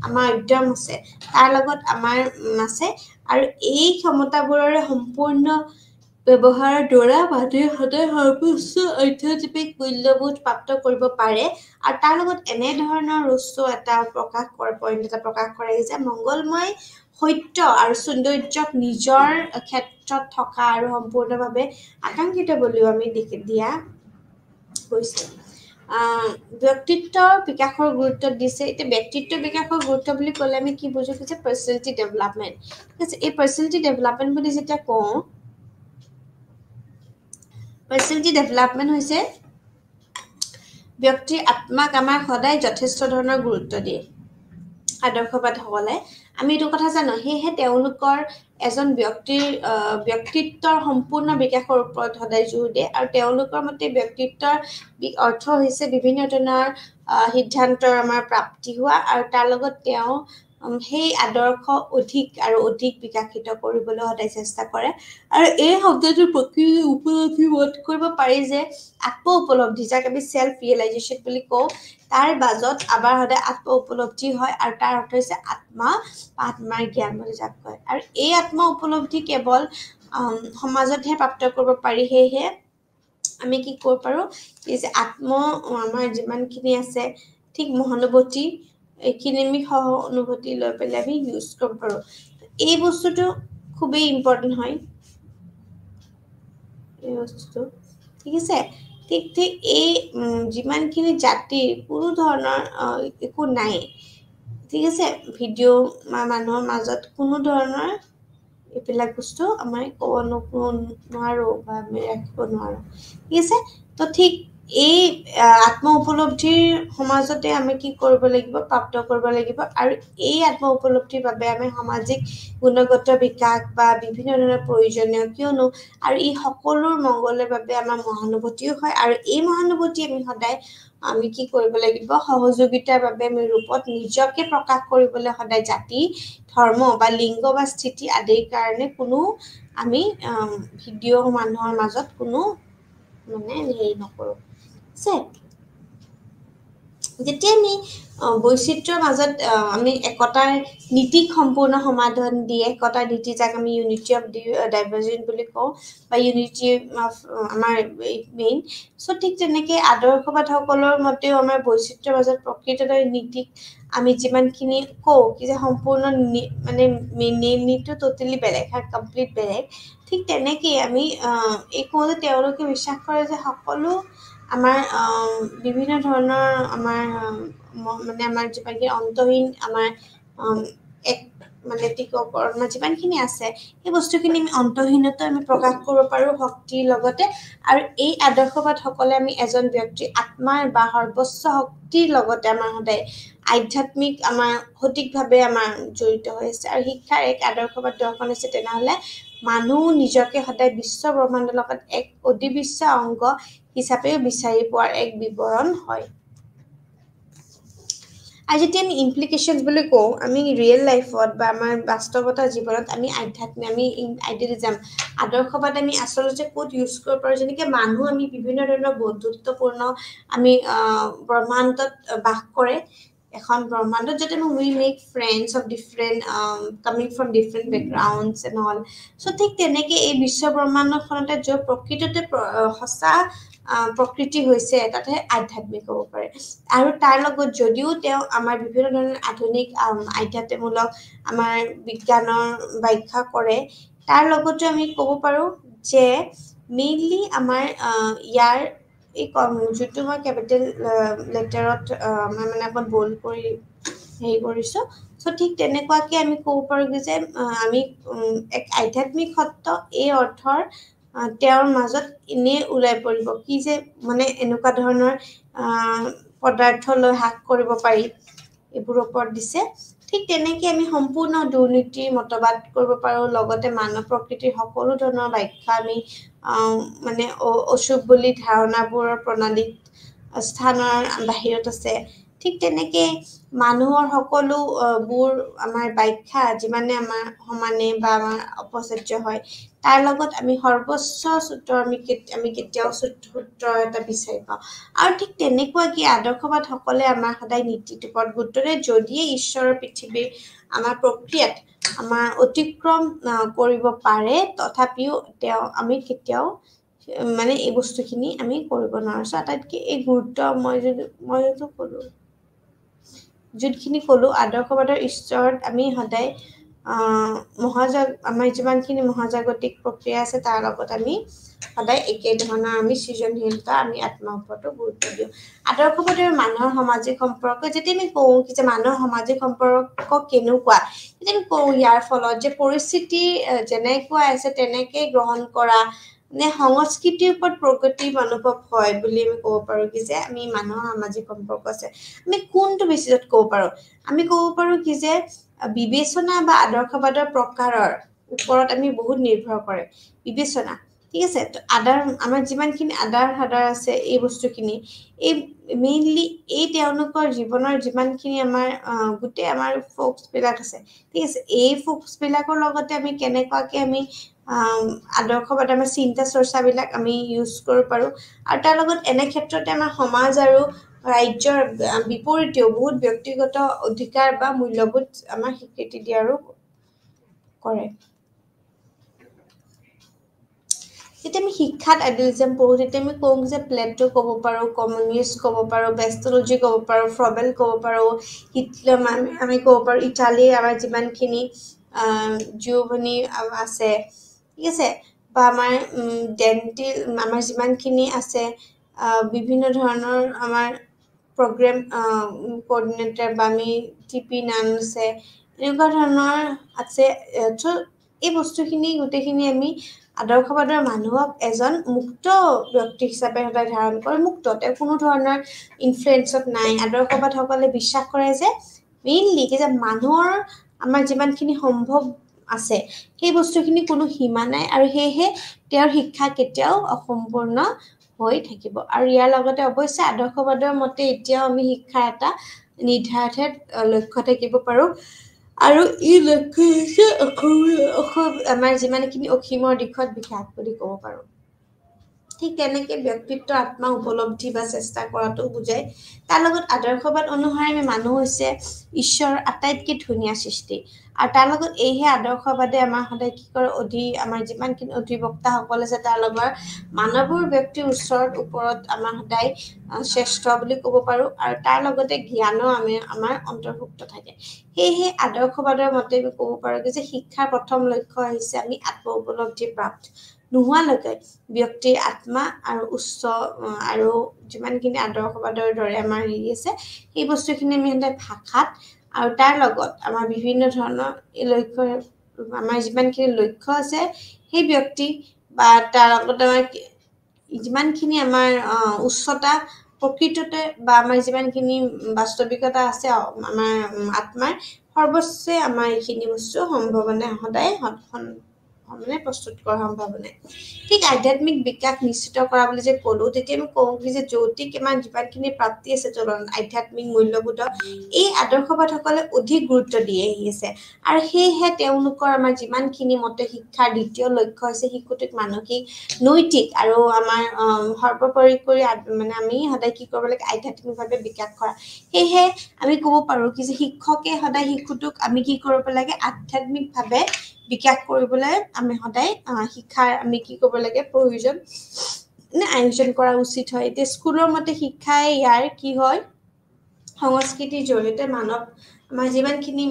আমাৰ উদ্যম আছে তাৰ লগত আমাৰ আছে আৰু এই ক্ষমতাবোৰৰে সম্পূৰ্ণ ব্যৱহাৰৰ দ্বাৰা মানুহে সদায় সৰ্বোচ্চ আধ্যাত্মিক মূল্যবোধ প্ৰাপ্ত কৰিব পাৰে আৰু তাৰ লগত এনেধৰণৰ ৰস্য এটা প্ৰকাশ কৰে যে মংগলময় সত্য আৰু সৌন্দৰ্যক নিজৰ ক্ষেত্ৰত থকা আৰু সম্পূৰ্ণভাৱে আকাংক্ষিত বুলিও আমি দিয়া গৈছে ব্যক্তিত্ব বিকাশৰ গুৰুত্ব দিছে এতিয়া ব্যক্তিত্ব বিকাশৰ গুৰুত্ব বুলি ক'লে আমি কি বুজো যে পাৰ্চনেলিটি ডেভেলপমেণ্ট ঠিক আছে এই পাৰ্চনেলিটি ডেভেলপমেণ্ট বুলি যেতিয়া কওঁ পাৰ্চনেলিটি ডেভেলপমেণ্ট হৈছে ব্যক্তিৰ আত্মাক আমাৰ সদায় যথেষ্ট ধৰণৰ গুৰুত্ব দিয়ে আদৰ্শবাদসকলে আমি এইটো কথা জানো সেয়েহে তেওঁলোকৰ এজন ব্যক্তিৰ ব্যক্তিত্বৰ সম্পূৰ্ণ বিকাশৰ ওপৰত সদায় জোৰ দিয়ে আৰু তেওঁলোকৰ মতে ব্যক্তিত্বৰ অৰ্থ হৈছে বিভিন্ন ধৰণৰ সিদ্ধান্তৰ আমাৰ প্ৰাপ্তি হোৱা আৰু তাৰ লগত তেওঁ সেই আদৰ্শ অধিক আৰু অধিক বিকশিত কৰিবলৈ সদায় চেষ্টা কৰে আৰু এই শব্দটোৰ প্ৰকৃতি উপলব্ধি বোধ কৰিব পাৰি যে আত্ম উপলব্ধি যাক আমি সেলফ ৰিয়েলাইজেশ্যন বুলি কওঁ তাৰ বাজত আমাৰ সদায় আত্ম উপলব্ধি হয় আৰু তাৰ অৰ্থ হৈছে আত্মাৰ জ্ঞান বুলি যাক কয় আৰু এই আত্ম উপলব্ধি কেৱল সমাজতহে প্ৰাপ্ত কৰিব পাৰি সেয়েহে আমি কি কৰিব পাৰোঁ যে আমাৰ যিমানখিনি আছে ঠিক মহানুভূতি এইখিনি আমি সহ অনুভূতি লৈ পেলাই আমি ইউজ কৰিব পাৰোঁ এই বস্তুটো খুবেই ইম্পৰ্টেণ্ট হয় এই বস্তুটো ঠিক আছে ঠিক এই যিমানখিনি জাতিৰ কোনো ধৰণৰ একো নাই ঠিক আছে ভিডিঅ' মানুহৰ মাজত কোনো ধৰণৰ এইবিলাক বস্তু আমি ক'ব নোৱাৰোঁ বা আমি ৰাখিব নোৱাৰোঁ ঠিক আছে তো ঠিক এই আত্ম উপলব্ধিৰ সমাজতে আমি কি কৰিব লাগিব প্ৰাপ্ত কৰিব লাগিব আৰু এই আত্ম উপলব্ধিৰ বাবে আমি সামাজিক গুণগত বিকাশ বা বিভিন্ন ধৰণৰ প্ৰয়োজনীয় কিয়নো আৰু এই সকলোৰ মংগলৰ বাবে আমাৰ মহানুভূতিও হয় আৰু এই মহানুভূতি আমি সদায় আমি কি কৰিব লাগিব সহযোগিতাৰ বাবে আমি ৰূপত নিজকে প্ৰকাশ কৰিবলৈ সদায় জাতি ধৰ্ম বা লিংগ বা স্থিতি আদিৰ কাৰণে কোনো আমি ভিডিঅ' মানুহৰ মাজত কোনো মানে হেৰি নকৰোঁ আছে যেতিয়া আমি বৈচিত্ৰ্যৰ মাজত আমি একতাৰ নীতিক সম্পূৰ্ণ সমাধান দিয়ে একতাৰ নীতি যাক আমি ইউনিটি অফ ডাইভাৰ্জিটি বুলি কওঁ বা ইউনিটি অফ আমাৰ মেইন চ' ঠিক তেনেকৈ আদৰ্শবাদসকলৰ মতেও আমাৰ বৈচিত্ৰ্যৰ মাজত প্ৰকৃততে নীতিক আমি যিমানখিনি কওঁ কি যে সম্পূৰ্ণ মানে নীতিটো ট'টেলি বেলেগ আৰু কমপ্লিট বেলেগ ঠিক তেনেকেই আমি এই কওঁ যে তেওঁলোকে বিশ্বাস কৰে যে সকলো আমাৰ বিভিন্ন ধৰণৰ আমাৰ মানে আমাৰ যিমানখিনি অন্তহীন আমাৰ এক মানে টিককৰণ যিমানখিনি আছে সেই বস্তুখিনি আমি অন্তহীনতা আমি প্ৰকাশ কৰিব পাৰোঁ শক্তিৰ লগতে আৰু এই আদৰ্শবাদসকলে আমি এজন ব্যক্তিৰ আত্মাৰ বা সৰ্বোচ্চ শক্তিৰ লগতে আমাৰ সদায় আধ্যাত্মিক আমাৰ সঠিকভাৱে আমাৰ জড়িত হৈ আছে আৰু শিক্ষাৰ এক আদৰ্শবাদ দৰ্শন হৈছে তেনেহ'লে মানুহ নিজকে সদায় বিশ্ব ব্ৰহ্মাণ্ডৰ লগত এক অধিবিশ্ব অংগ হিচাপেও বিচাৰি পোৱাৰ এক বিৱৰণ হয় আৰু যেতিয়া আমি ইমপ্লিকেশ্যনছ বুলি কওঁ আমি ৰিয়েল লাইফত বা আমাৰ বাস্তৱতা জীৱনত আমি আধ্যাত্মিক আমি আইডিয়েলিজম আদৰ্শবাদ আমি আচলতে ক'ত ইউজ কৰিব পাৰোঁ যেনেকৈ মানুহ আমি বিভিন্ন ধৰণৰ বন্ধুত্বপূৰ্ণ আমি ব্ৰহ্মাণ্ডত বাস কৰে এখন ব্ৰহ্মাণ্ডত যদি আমি we make friends of different coming from different backgrounds and all so' ঠিক তেনেকৈ এই বিশ্ব ব্ৰহ্মাণ্ডখনতে য'ত প্ৰকৃততে সঁচা প্ৰকৃতি হৈছে তাতে আধ্যাত্মিক হ'ব পাৰে আৰু তাৰ লগত যদিও তেওঁ আমাৰ বিভিন্ন ধৰণৰ আধুনিক আধ্যাত্মিকমূলক আমাৰ বিজ্ঞানৰ ব্যাখ্যা কৰে তাৰ লগতে আমি ক'ব পাৰোঁ যে মেইনলি আমাৰ ইয়াৰ এই যোনটো মই কেপিটেল লেটাৰত মই মানে অকণ বল্ড কৰি হেৰি কৰিছোঁ চ' ঠিক তেনেকুৱাকৈ আমি ক'ব পাৰোঁ যে আমি এক আধ্যাত্মিক সত্য এই অৰ্থৰ তেওঁৰ মাজত এনেই ওলাই পৰিব কি যে মানে এনেকুৱা ধৰণৰ পদাৰ্থ লৈ হ্ৰাস কৰিব পাৰি এইবোৰৰ ওপৰত দিছে ঠিক তেনেকৈ আমি সম্পূৰ্ণ দুৰ্নীতিৰ মতবাদ কৰিব পাৰোঁ লগতে মানৱ প্ৰকৃতিৰ সকলো ধৰণৰ ব্যাখ্যা আমি মানে অশুভ বুলি ধাৰণাবোৰৰ প্ৰণালীত স্থানৰ বাহিৰত আছে ঠিক তেনেকৈ মানুহৰ সকলোবোৰ আমাৰ ব্যাখ্যা যিমানে আমাৰ সমানে বা আমাৰ অপচৰ্য হয় তাৰ লগত আমি সৰ্বোচ্চ সূত্ৰ আমি কেতিয়াও সূত্ৰ এটা বিচাৰি পাওঁ আৰু ঠিক তেনেকুৱা কি আদৰ্শবাদসকলে আমাৰ সদায় নীতিটোৰ ওপৰত গুৰুত্ব দিয়ে যদিয়ে ঈশ্বৰৰ পৃথিৱীৰ আমাৰ প্ৰক্ৰিয়াত আমাৰ অতিক্ৰম কৰিব পাৰে তথাপিও আমি কেতিয়াও মানে এই বস্তুখিনি আমি কৰিব নোৱাৰোঁ চ' আটাইতকৈ এই গুৰুত্ব মই ক'লোঁ যোনখিনি ক'লোঁ আদৰ্শবাদৰ ঈশ্বৰত আমি সদায় আমাৰ যিমানখিনি মহাজাগতিক প্ৰক্ৰিয়া আছে তাৰ লগত আমি সদায় একে ধৰণৰ আমি সৃজনশীলতা আমি আত্মাৰ ওপৰতো গুৰুত্ব দিওঁ আদৰ্শবাদৰ মানুহৰ সামাজিক সম্পৰ্ক যেতিয়া আমি কওঁ কি যে মানুহৰ সামাজিক সম্পৰ্ক কেনেকুৱা যেতিয়া আমি কওঁ ইয়াৰ ফলত যে পৰিস্থিতি যেনেকুৱা আছে তেনেকৈ গ্ৰহণ কৰা নে সংস্কৃতিৰ ওপৰত প্ৰগতি অনুভৱ হয় বুলি আমি ক'ব পাৰোঁ কি যে আমি মানুহৰ সামাজিক সম্পৰ্ক আছে আমি কোনটো বেছিছত ক'ব পাৰোঁ আমি ক'ব পাৰোঁ কি যে বিবেচনা বা আদৰ্শবাদৰ প্ৰকাৰৰ ওপৰত আমি বহুত নিৰ্ভৰ কৰে বিবেচনা ঠিক আছে তো আমাৰ যিমানখিনি আদাৰ আছে এই বস্তুখিনি এই মেইনলি এই তেওঁলোকৰ জীৱনৰ যিমানখিনি আমাৰ গোটেই আমাৰ ফ'ক্সবিলাক আছে ঠিক আছে এই ফ'ক্সবিলাকৰ লগতে আমি কেনেকুৱাকৈ আমি আদৰ্শবাদ আমাৰ চিন্তা চৰ্চাবিলাক আমি ইউজ কৰিব পাৰোঁ আৰু তাৰ লগত এনে ক্ষেত্ৰতে আমাৰ সমাজ আৰু ৰাজ্যৰ বিপৰীতেও বহুত ব্যক্তিগত অধিকাৰ বা মূল্যবোধ আমাৰ স্বীকৃতি দিয়াৰো কৰে যেতিয়া আমি শিক্ষাত আইডিয়ালিজম পঢ়োঁ তেতিয়া আমি কওঁ যে প্লেটো ক'ব পাৰোঁ, কমিউনিষ্ট ক'ব পাৰোঁ, বেষ্টলজি ক'ব পাৰোঁ, ফ্ৰবেল ক'ব পাৰোঁ, হিটলাৰ আমি ক'ব পাৰোঁ, ইটালীৰ আমাৰ যিমানখিনি জিঅ'ভনি আছে, ঠিক আছে, বা আমাৰ আমাৰ যিমানখিনি আছে বিভিন্ন ধৰণৰ আমাৰ প্ৰগ্ৰেম কোঅৰ্ডিনেটৰ বা আমি টিপি নাম আছে, এনেকুৱা ধৰণৰ আছে। এই বস্তুখিনি গোটেইখিনি আমি আদৰ্শবাদৰ মানুহক এজন মুক্ত ব্যক্তি হিচাপে সদায় ধাৰণ কৰে, মুক্ত, তেওঁ কোনো ধৰণৰ ইনফ্লুৱেঞ্চত নাই। আদৰ্শবাদসকলে বিশ্বাস কৰে যে মেইনলি যে মানুহৰ আমাৰ যিমানখিনি সম্ভৱ আছে সেই বস্তুখিনি কোনো সীমা নাই, আৰু সেয়েহে তেওঁৰ শিক্ষা কেতিয়াও অসম্পূৰ্ণ হৈ থাকিব। আৰু ইয়াৰ লগতে অৱশ্যে আদৰ্শবাদৰ মতে এতিয়াও আমি শিক্ষাৰ এটা নিৰ্ধাৰিত লক্ষ্য থাকিব পাৰোঁ, আৰু ই লক্ষ্য হৈছে আমাৰ যিমানখিনি অসীমৰ দিশত বিকাশ বুলি ক'ব পাৰোঁ। ঠিক তেনেকৈ ব্যক্তিত্ব আত্মা উপলব্ধি বা চেষ্টা কৰাটো বুজায়। তাৰ লগত আদৰ্শবাদ অনুসাৰে আমি মানুহ হৈছে ঈশ্বৰৰ আটাইতকৈ ধুনীয়া সৃষ্টি, আৰু তাৰ লগত এইহে আদৰ্শবাদে আমাৰ সদায় কি কৰে, আমাৰ যিমানখিনি অধিবক্তাসকল আছে তাৰ লগত মানৱৰ ব্যক্তিৰ ওপৰত আমাৰ সদায় শ্ৰেষ্ঠ বুলি ক'ব পাৰোঁ, আৰু তাৰ লগতে জ্ঞানো আমাৰ অন্তৰ্ভুক্ত থাকে। সেয়েহে আদৰ্শবাদৰ মতে আমি ক'ব পাৰোঁ যে শিক্ষাৰ প্ৰথম লক্ষ্য হৈছে আমি আত্ম উপলব্ধি প্ৰাপ্ত নোহোৱালৈকে ব্যক্তিৰ আত্মা আৰু আৰু যিমানখিনি আদৰ্শবাদৰ দৰে আমাৰ আছে সেই বস্তুখিনি আমি সদায় ভাষাত আৰু তাৰ লগত আমাৰ বিভিন্ন ধৰণৰ এই লক্ষ্য, আমাৰ যিমানখিনি লক্ষ্য আছে সেই ব্যক্তি বা তাৰ লগত আমাৰ যিমানখিনি আমাৰ উচ্চতা প্ৰকৃততে বা আমাৰ যিমানখিনি বাস্তৱিকতা আছে আমাৰ আত্মাৰ সৰ্বস্বই আমাৰ এইখিনি বস্তু সম্ভাৱনা সদায় প্ৰস্তুত কৰাৰ সম্ভাৱনা। ঠিক আধ্যাত্মিক বিকাশ নিশ্চিত কৰা বুলি যে ক'লোঁ, তেতিয়া আমি কওঁ যে যৌতিক আমাৰ যিমানখিনি প্ৰাপ্তি আছে চলন আধ্যাত্মিক মূল্যবোধ এই আদৰ্শবাদসকলে অধিক গুৰুত্ব দি আহি আছে, আৰু সেয়েহে তেওঁলোকৰ আমাৰ যিমানখিনি মতে শিক্ষাৰ দ্বিতীয় লক্ষ্য হৈছে শিশুটিক মানসিক, নৈতিক আৰু আমাৰ সৰ্বোপৰি কৰি মানে আমি সদায় কি কৰিব লাগে, আধ্যাত্মিকভাৱে বিকাশ কৰা। সেয়েহে আমি ক'ব পাৰোঁ যে শিক্ষকে সদায় শিশুটোক আমি কি কৰিব লাগে, আধ্যাত্মিকভাৱে বিকাশ কৰিবলৈ আমি সদায় শিক্ষাৰ আমি কি কৰিব লাগে, প্ৰয়োজন আয়োজন কৰা উচিত হয়। এতিয়া স্কুলৰ মতে শিক্ষাই ইয়াৰ কি হয়, সংস্কৃতিৰ জৰিয়তে আমাৰ যিমানখিনি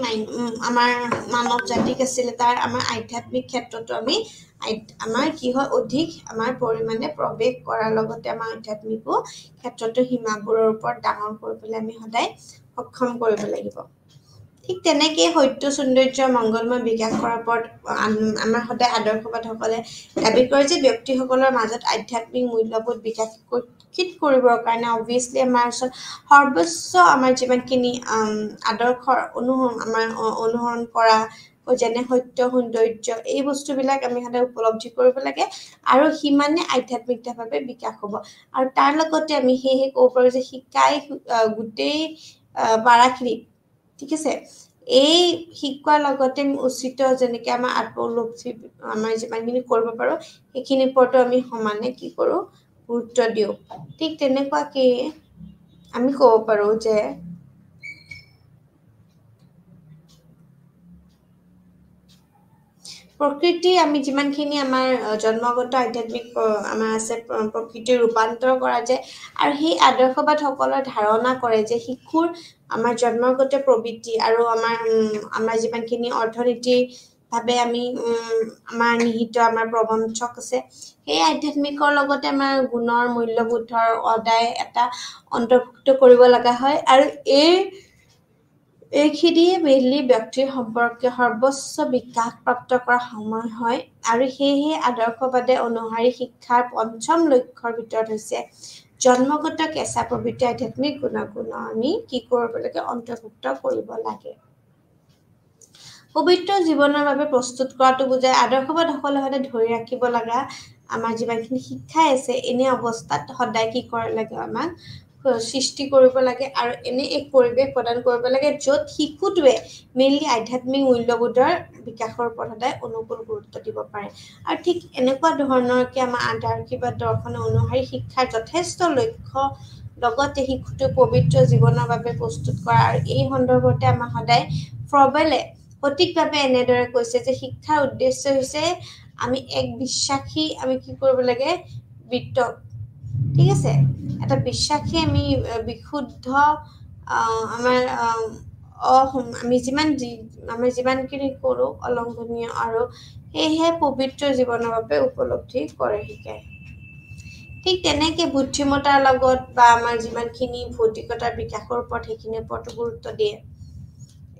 আমাৰ মানৱ জাতিক আছিলে তাৰ আমাৰ আধ্যাত্মিক ক্ষেত্ৰতো আমাৰ কি হয়, অধিক আমাৰ পৰিমাণে প্ৰৱেশ কৰাৰ লগতে আমাৰ আধ্যাত্মিকো ক্ষেত্ৰতো সীমাবোৰৰ ওপৰত ডাঙৰ কৰিবলৈ আমি সদায় সক্ষম কৰিব লাগিব। ঠিক তেনেকৈ সত্য সৌন্দৰ্য মংগলময় বিকাশ কৰাৰ ওপৰত আমাৰ সদায় আদৰ্শবাদসকলে দাবী কৰে যে ব্যক্তিসকলৰ মাজত আধ্যাত্মিক মূল্যবোধ বিকশিত কৰিবৰ কাৰণে অবভিয়াছলি আমাৰ ওচৰত সৰ্বোচ্চ আমাৰ যিমানখিনি আদৰ্শৰ অনুসৰণ কৰা যেনে সত্য সৌন্দৰ্য এই বস্তুবিলাক আমি সদায় উপলব্ধি কৰিব লাগে, আৰু সিমানে আধ্যাত্মিকভাৱে বিকাশ হ'ব। আৰু তাৰ লগতে আমি সেয়েহে ক'ব পাৰোঁ যে শিকাই গোটেই পাৰাখিনি, ঠিক আছে, এই শিকোৱাৰ লগতে আমি উচিত যেনেকৈ আমাৰ আত্মউপলব্ধি আমাৰ যিমানখিনি কৰিব পাৰোঁ সেইখিনিৰ ওপৰতো আমি সমানে কি কৰোঁ, গুৰুত্ব দিওঁ। ঠিক তেনেকুৱাকৈ আমি ক'ব পাৰোঁ যে প্ৰকৃতি আমি যিমানখিনি আমাৰ জন্মগত আধ্যাত্মিক আমাৰ আছে প্ৰকৃতিৰ ৰূপান্তৰ কৰা যায়, আৰু সেই আদৰ্শবাদসকলৰ ধাৰণা কৰে যে শিশুৰ আমাৰ জন্মগত প্ৰবৃত্তি আৰু আমাৰ যিমানখিনি অৰ্থনীতিভাৱে আমি আমাৰ নিহিত আমাৰ প্ৰবঞ্চক আছে সেই আধ্যাত্মিকৰ লগতে আমাৰ গুণৰ মূল্যবোধৰ সদায় এটা অন্তৰ্ভুক্ত কৰিব লগা হয়, আৰু এইখিনিয়ে মেইনলি ব্যক্তিৰ সম্পৰ্কে সৰ্বোচ্চ বিকাশ প্ৰাপ্ত কৰা সময় হয়। আৰু সেয়েহে আদৰ্শবাদে অনুসৰি শিক্ষাৰ পঞ্চম লক্ষ্যৰ ভিতৰত হৈছে জন্মগত কেঁচা প্ৰবৃত্তি আধ্যাত্মিক গুণাগুণ আমি কি কৰিব লাগে, অন্তৰ্ভুক্ত কৰিব লাগে। পবিত্ৰ জীৱনৰ বাবে প্ৰস্তুত কৰাটো বুজায়। আদৰ্শবাদসকলে সদায় ধৰি ৰাখিব লগা আমাৰ যিমানখিনি শিক্ষাই আছে এনে অৱস্থাত সদায় কি কৰিব লাগে, আমাক সৃষ্টি কৰিব লাগে, আৰু এনে এক পৰিৱেশ প্ৰদান কৰিব লাগে য'ত শিশুটোৱে মেইনলি আধ্যাত্মিক মূল্যবোধৰ বিকাশৰ ওপৰত সদায় অনুকূল গুৰুত্ব দিব পাৰে। আৰু ঠিক এনেকুৱা ধৰণৰকৈ আমাৰ আদৰ্শবাদ দৰ্শন অনুসৰি শিক্ষাৰ যথেষ্ট লক্ষ্য লগতে শিশুটো পবিত্ৰ জীৱনৰ বাবে প্ৰস্তুত কৰা। আৰু এই সন্দৰ্ভতে আমাৰ সদায় ফ্ৰবেলে সঠিকভাৱে এনেদৰে কৈছে যে শিক্ষাৰ উদ্দেশ্য হৈছে আমি এক বিশ্বাসী আমি কি কৰিব লাগে বৃত্ত ঠিক আছে এটা বিশ্বাসী আমি বিশুদ্ধ আমাৰ আমি যিমানখিনি কৰোঁ অলংঘনীয় আৰু সেয়েহে পবিত্ৰ জীৱনৰ বাবে উপলব্ধি কৰে শিকায় ঠিক তেনেকৈ বুদ্ধিমত্তাৰ লগত বা আমাৰ যিমানখিনি ভৌতিকতাৰ বিকাশৰ ওপৰত সেইখিনিৰ ওপৰতো গুৰুত্ব দিয়ে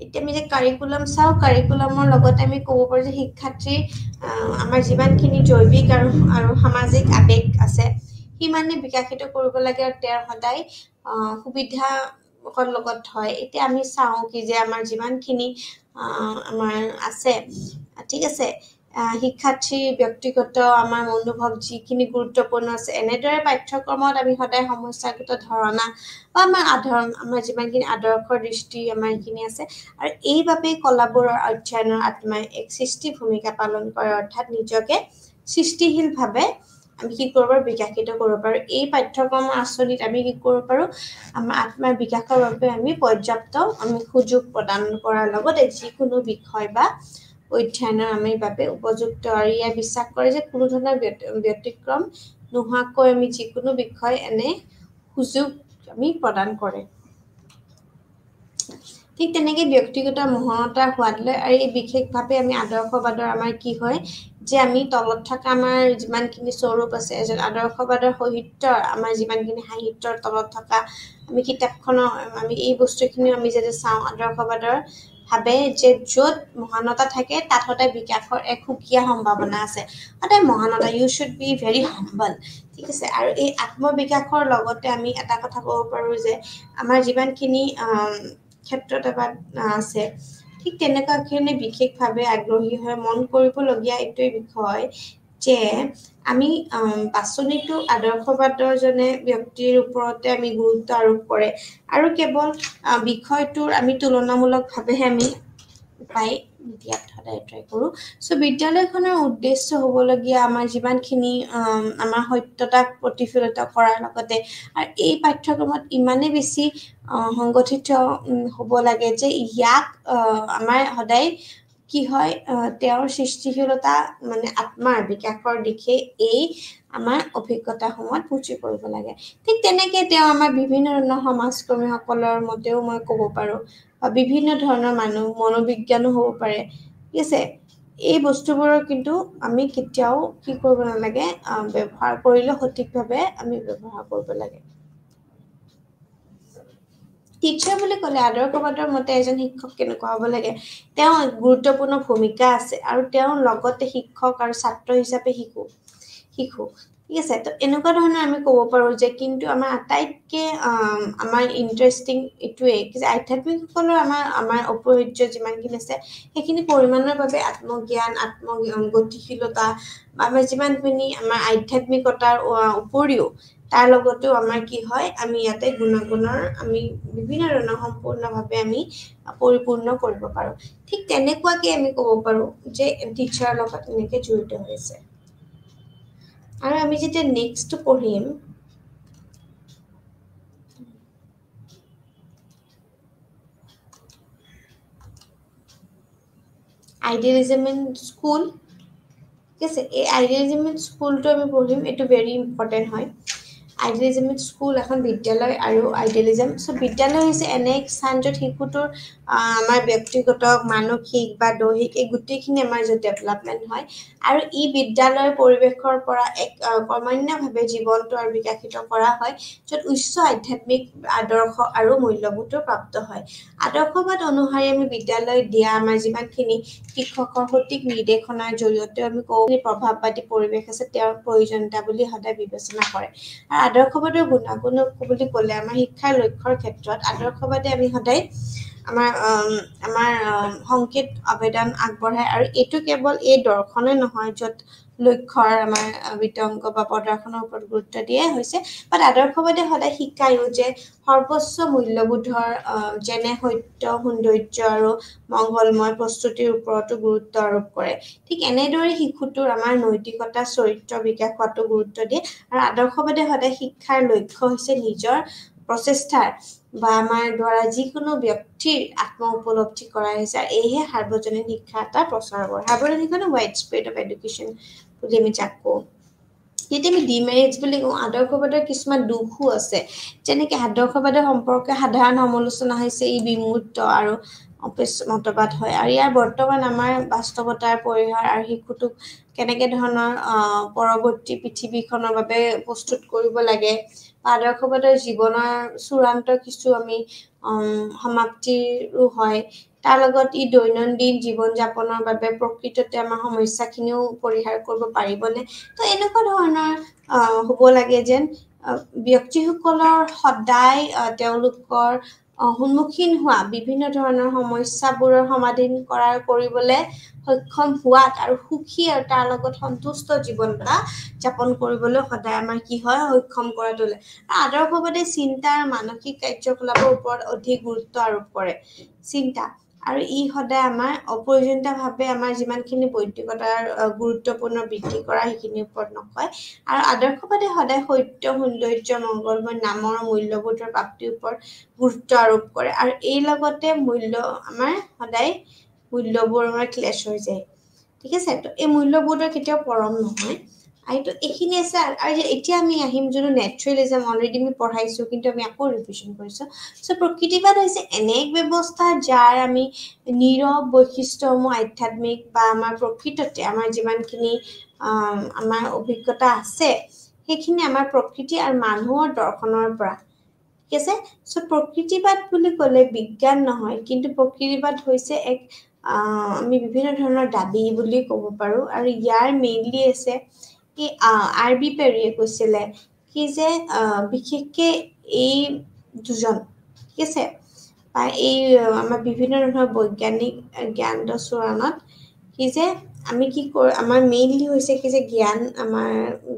এতিয়া আমি যে কাৰিকুলাম চাওঁ কাৰিকুলামৰ লগতে আমি ক'ব পাৰোঁ যে শিক্ষাৰ্থী আমাৰ যিমানখিনি জৈৱিক আৰু সামাজিক আৱেগ আছে সিমানে বিকশিত কৰিব লাগে আৰু তেওঁৰ সদায় সুবিধা লগত হয় এতিয়া আমি চাওঁ কি যে আমাৰ যিমানখিনি আমাৰ আছে ঠিক আছে শিক্ষাৰ্থীৰ ব্যক্তিগত আমাৰ মনোভাৱ যিখিনি গুৰুত্বপূৰ্ণ আছে এনেদৰে পাঠ্যক্ৰমত আমি সদায় সমস্যাগত ধাৰণা বা আমাৰ যিমানখিনি আদৰ্শৰ দৃষ্টি আমাৰ এইখিনি আছে আৰু এইবাবে কলাবোৰৰ অধ্যয়নৰ আত্মাই এক সৃষ্টি ভূমিকা পালন কৰে অৰ্থাৎ নিজকে সৃষ্টিশীলভাৱে আমি কি কৰিব পাৰোঁ বিকশিত কৰিব পাৰোঁ এই পাঠ্যক্ৰমৰ আঁচনিত আমি কি কৰিব পাৰোঁ আমাৰ আত্মাৰ বিকাশৰ বাবে আমি পৰ্যাপ্ত আমি সুযোগ প্ৰদান কৰাৰ লগতে যিকোনো বিষয় বা অধ্যয়নৰ আমি বাবে উপযুক্ত আৰু ইয়াৰ বিশ্বাস কৰে যে কোনো ধৰণৰ ব্যতিক্ৰম নোহোৱাকৈ আমি যিকোনো বিষয় এনে সুযোগ আমি প্ৰদান কৰে ঠিক তেনেকৈ ব্যক্তিগত মহানতাৰ সোৱাদ লয় আৰু এই বিশেষভাৱে আমি আদৰ্শবাদৰ আমাৰ কি হয় যে আমি তলত থকা আমাৰ যিমানখিনি স্বৰূপ আছে এজন আদৰ্শবাদৰ সাহিত্যৰ আমাৰ যিমানখিনি সাহিত্যৰ তলত থকা আমি কিতাপখনৰ আমি এই বস্তুখিনি আমি যদি চাওঁ আদৰ্শবাদৰ ভাবে যে য'ত মহানতা থাকে তাত সদায় বিকাশৰ এক সুকীয়া সম্ভাৱনা আছে সদায় মহানতা ইউ শুড বি ভেৰি হাম্বল ঠিক আছে আৰু এই আত্মবিকাশৰ লগতে আমি এটা কথা ক'ব পাৰোঁ যে আমাৰ যিমানখিনি ক্ষেত্ৰত এবাৰ আছে ঠিক তেনেকুৱাখিনি বিশেষভাৱে আগ্ৰহী হৈ মন কৰিবলগীয়া এইটোৱে বিষয় যে আমি বাছনিটো আদৰ্শবাদৰ জনে ব্যক্তিৰ ওপৰতে আমি গুৰুত্ব আৰোপ কৰে আৰু কেৱল বিষয়টোৰ আমি তুলনামূলকভাৱেহে আমি উপায় দিয়াত সদায় ট্ৰাই কৰোঁ চ' বিদ্যালয়খনৰ উদ্দেশ্য হ'বলগীয়া আমাৰ যিমানখিনি আমাৰ সত্যতাক প্ৰতিফলিত কৰাৰ লগতে আৰু এই পাঠ্যক্ৰমত ইমানেই বেছি সংগঠিত হ'ব লাগে যে ইয়াক আমাৰ সদায় কি হয় তেওঁৰ সৃষ্টিশীলতা মানে আত্মাৰ বিকাশৰ দিশে এই আমাৰ অভিজ্ঞতাসমূহত পুঁজি কৰিব লাগে ঠিক তেনেকৈ তেওঁ আমাৰ বিভিন্ন ধৰণৰ সমাজকৰ্মীসকলৰ মতেও মই ক'ব পাৰোঁ বা বিভিন্ন ধৰণৰ মানুহ মনোবিজ্ঞানো হ'ব পাৰে ঠিক আছে এই বস্তুবোৰৰ কিন্তু আমি কেতিয়াও কি কৰিব নালাগে ব্যৱহাৰ কৰিলে সঠিকভাৱে আমি ব্যৱহাৰ কৰিব লাগে টিচাৰ বুলি ক'লে আদৰ্শবাদৰ মতে এজন শিক্ষক কেনেকুৱা হ'ব লাগে তেওঁ গুৰুত্বপূৰ্ণ ভূমিকা আছে আৰু তেওঁৰ লগতে শিক্ষক আৰু ছাত্ৰ হিচাপে শিশু ঠিক আছে তো এনেকুৱা ধৰণৰ আমি ক'ব পাৰোঁ যে কিন্তু আমাৰ আটাইতকৈ আমাৰ ইণ্টাৰেষ্টিং এইটোৱে যে আধ্যাত্মিকসকলৰ আমাৰ অপৰিহাৰ্য যিমানখিনি আছে সেইখিনি পৰিমাণৰ বাবে আত্মজ্ঞান গতিশীলতা বা আমাৰ যিমানখিনি আমাৰ আধ্যাত্মিকতাৰ উপৰিও তাৰ লগতেও আমাৰ কি হয় আমি ইয়াতে গুণাগুণৰ আমি বিভিন্ন ধৰণৰ সম্পূৰ্ণভাৱে আমি পৰিপূৰ্ণ কৰিব পাৰোঁ ঠিক তেনেকুৱাকৈ আমি ক'ব পাৰোঁ যে টিচাৰৰ লগত এনেকৈ জড়িত হৈছে আৰু আমি যেতিয়া নেক্সট পঢ়িম আইডিয়ালিজম ইন স্কুল ঠিক আছে এই আইডিয়ালিজম ইন স্কুলটো আমি পঢ়িম এইটো ভেৰি ইম্পৰ্টেণ্ট হয় আইডিয়ালিজম ইন স্কুল এখন বিদ্যালয় আৰু আইডিয়ালিজম চ' বিদ্যালয় হৈছে এনে এক স্থান য'ত শিশুটোৰ আমাৰ ব্যক্তিগত মানসিক বা দৈহিক এই গোটেইখিনি আমাৰ য'ত ডেভেলপমেণ্ট হয় আৰু ই বিদ্যালয়ৰ পৰিৱেশৰ পৰা এক ক্ৰমান্বয়ভাৱে জীৱন্ত আৰু বিকশিত কৰা হয় য'ত উচ্চ আধ্যাত্মিক আদৰ্শ আৰু মূল্যবোধো প্ৰাপ্ত হয় আদৰ্শবাদ অনুসৰি আমি বিদ্যালয়ত দিয়া আমাৰ যিমানখিনি শিক্ষকৰ সঠিক নিৰ্দেশনাৰ জৰিয়তে আমি কওঁ প্ৰভাৱবাদী পৰিৱেশ আছে তেওঁৰ প্ৰয়োজনীয়তা বুলি সদায় বিবেচনা কৰে আৰু আদৰ্শবাদৰ গুণাগুণ বুলি ক'লে আমাৰ শিক্ষাৰ লক্ষ্যৰ ক্ষেত্ৰত আদৰ্শবাদে আমি সদায় আমাৰ সংকেত আবেদন আগবঢ়ায় আৰু এইটো কেৱল এই দৰ্শনে নহয় য'ত লক্ষ্যৰ আমাৰ বিতংগ বা প্ৰদৰ্শনৰ ওপৰত গুৰুত্ব দিয়ে হৈছে বাট আদৰ্শবাদে সদায় শিকায়ো যে সৰ্বোচ্চ মূল্যবোধৰ যেনে সত্য সৌন্দৰ্য আৰু মংগলময় প্ৰস্তুতিৰ ওপৰতো গুৰুত্ব আৰোপ কৰে ঠিক এনেদৰে শিশুটোৰ আমাৰ নৈতিকতা চৰিত্ৰ বিকাশ হোৱাটো গুৰুত্ব দিয়ে আৰু আদৰ্শবাদে সদায় শিক্ষাৰ লক্ষ্য হৈছে নিজৰ প্ৰচেষ্টাৰ বা আমাৰ দ্বাৰা যিকোনো ব্যক্তিৰ আত্ম উপলব্ধি কৰা হৈছে আৰু এইহে সাৰ্বজনীন শিক্ষা এটা প্ৰচাৰ কৰে সাৰ্বজনীন শিক্ষা ৱাইড স্প্ৰেড অফ এডুকেশ্যন বুলি আমি যাক কওঁ যেতিয়া আমি ডিমেৰিটছ বুলি কওঁ আদৰ্শবাদৰ কিছুমান দুখো আছে যেনেকৈ আদৰ্শবাদৰ সম্পৰ্কে সাধাৰণ সমালোচনা হৈছে ই বিমূৰ্ত আৰু মতবাদ হয় আৰু ইয়াৰ বৰ্তমান আমাৰ বাস্তৱতাৰ পৰিহাৰ আৰু শিশুটোক কেনেকৈ ধৰণৰ পৰৱৰ্তী পৃথিৱীখনৰ বাবে প্ৰস্তুত কৰিব লাগে আদৰ্শবাদৰ জীৱনৰ চূড়ান্ত কিছু আমি সমাপ্তিৰো হয় তাৰ লগত ই দৈনন্দিন জীৱন যাপনৰ বাবে প্ৰকৃততে আমাৰ সমস্যাখিনিও পৰিহাৰ কৰিব পাৰিবনে তো এনেকুৱা ধৰণৰ হ'ব লাগে যেন ব্যক্তিসকলৰ সদায় তেওঁলোকৰ সন্মুখীন হোৱা বিভিন্ন ধৰণৰ সমস্যাবোৰৰ সমাধান কৰিবলৈ সক্ষম হোৱাত আৰু সুখী আৰু তাৰ লগত সন্তুষ্ট জীৱন এটা যাপন কৰিবলৈ সদায় আমাৰ কি হয় সক্ষম কৰা তোলে আদৰ্শবাদী চিন্তা আৰু মানসিক কাৰ্যকলাপৰ ওপৰত অধিক গুৰুত্ব আৰোপ কৰে চিন্তা আৰু ই সদায় আমাৰ অপ্ৰয়োজনীয়ভাৱে আমাৰ যিমানখিনি বৈদিকতাৰ গুৰুত্বপূৰ্ণ বৃদ্ধি কৰা সেইখিনিৰ ওপৰত নকয় আৰু আদৰ্শবাদী সদায় সত্য সৌন্দৰ্য মংগলময় নামৰ মূল্যবোধৰ প্ৰাপ্তিৰ ওপৰত গুৰুত্ব আৰোপ কৰে আৰু এই লগতে আমাৰ সদায় মূল্যবোৰ আমাৰ ক্লেশ হৈ যায় ঠিক আছে তো এই মূল্যবোধৰ কেতিয়াও পৰম নহয় আৰু এইখিনি আছে আৰু এতিয়া আমি আহিম যোনটো নেচাৰেলিজম অলৰেডি আমি পঢ়াইছোঁ কিন্তু আমি আকৌ ৰিভিজন কৰিছোঁ চ' প্ৰকৃতিবাদ হৈছে এনে এক ব্যৱস্থা যাৰ আমি নীৰৱ বৈশিষ্ট্যসমূহ আধ্যাত্মিক বা আমাৰ প্ৰকৃততে আমাৰ যিমানখিনি আমাৰ অভিজ্ঞতা আছে সেইখিনি আমাৰ প্ৰকৃতি আৰু মানুহৰ দৰ্শনৰ পৰা ঠিক আছে চ' প্ৰকৃতিবাদ বুলি ক'লে বিজ্ঞান নহয় কিন্তু প্ৰকৃতিবাদ হৈছে এক আমি বিভিন্ন ধৰণৰ দাবী বুলি ক'ব পাৰোঁ আৰু ইয়াৰ মেইনলি আছে কি আৰ.বি. পেৰীয়ে কৈছিলে কি যে বিশেষকৈ এই দুজন ঠিক আছে বা এই আমাৰ বিভিন্ন ধৰণৰ বৈজ্ঞানিক জ্ঞান চোৰাণত কি যে আমি কি আমাৰ মেইনলি হৈছে কি যে জ্ঞান আমাৰ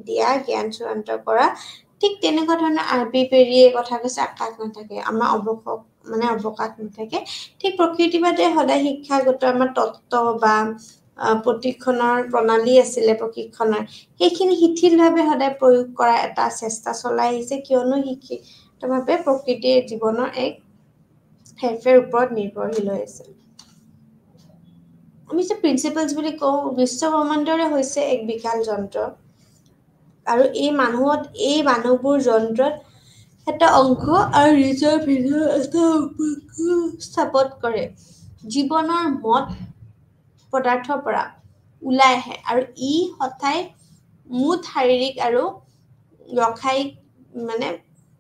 দিয়া জ্ঞান চূড়ান্ত কৰা ঠিক তেনেকুৱা ধৰণৰ আৰ.বি. পেৰীয়ে কথা কৈছে আকাশ নাথাকে আমাৰ অৱকাশ নাথাকে ঠিক প্ৰকৃতিবাদে সদায় শিক্ষাগত আমাৰ তত্ত্ব বা প্ৰশিক্ষণৰ প্ৰণালী আছিলে প্ৰশিক্ষণৰ সেইখিনি শিথিলভাৱে সদায় প্ৰয়োগ কৰা এটা চেষ্টা চলাই আহিছে কিয়নো শিক্ষিতভাৱে প্ৰকৃতিৰ জীৱনৰ এক হেৰফেৰ ওপৰত নিৰ্ভৰশীল হৈ আছে আমি যে প্ৰিন্সিপালছ বুলি কওঁ বিশ্বব্ৰহ্মাণ্ডৰে হৈছে এক বিশাল যন্ত্ৰ আৰু এই মানুহবোৰ যন্ত্ৰত এটা অংশ আৰু নিজৰ ভিতৰত এটা স্থাপন কৰে জীৱনৰ মত পদাৰ্থৰ পৰা ওলাই আহে আৰু ই সদায় মুঠ শাৰীৰিক আৰু ৰসায়নিক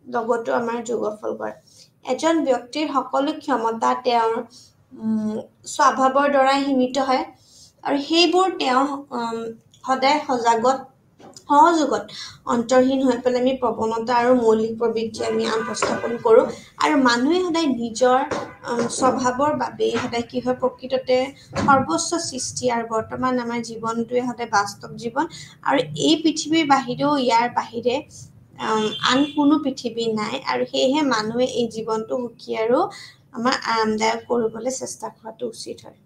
লগতো আমাৰ যোগফল কৰে এজন ব্যক্তিৰ সকলো ক্ষমতা তেওঁৰ স্বভাৱৰ দ্বাৰাই সীমিত হয় আৰু সেইবোৰ তেওঁ সদায় সহযোগত অন্তৰ্হীন হৈ পেলাই আমি প্ৰৱণতা আৰু মৌলিক প্ৰবৃত্তি আমি উপস্থাপন কৰোঁ আৰু মানুহে সদায় নিজৰ স্বভাৱৰ বাবে সদায় কি হয় প্ৰকৃততে সৰ্বোচ্চ সৃষ্টি আৰু বৰ্তমান আমাৰ জীৱনটোৱে সদায় বাস্তৱ জীৱন আৰু এই পৃথিৱীৰ বাহিৰেও ইয়াৰ বাহিৰে আন কোনো পৃথিৱী নাই আৰু সেয়েহে মানুহে এই জীৱনটো সুখী আৰু আমাৰ আৰামদায়ক কৰিবলৈ চেষ্টা কৰাটো উচিত হয়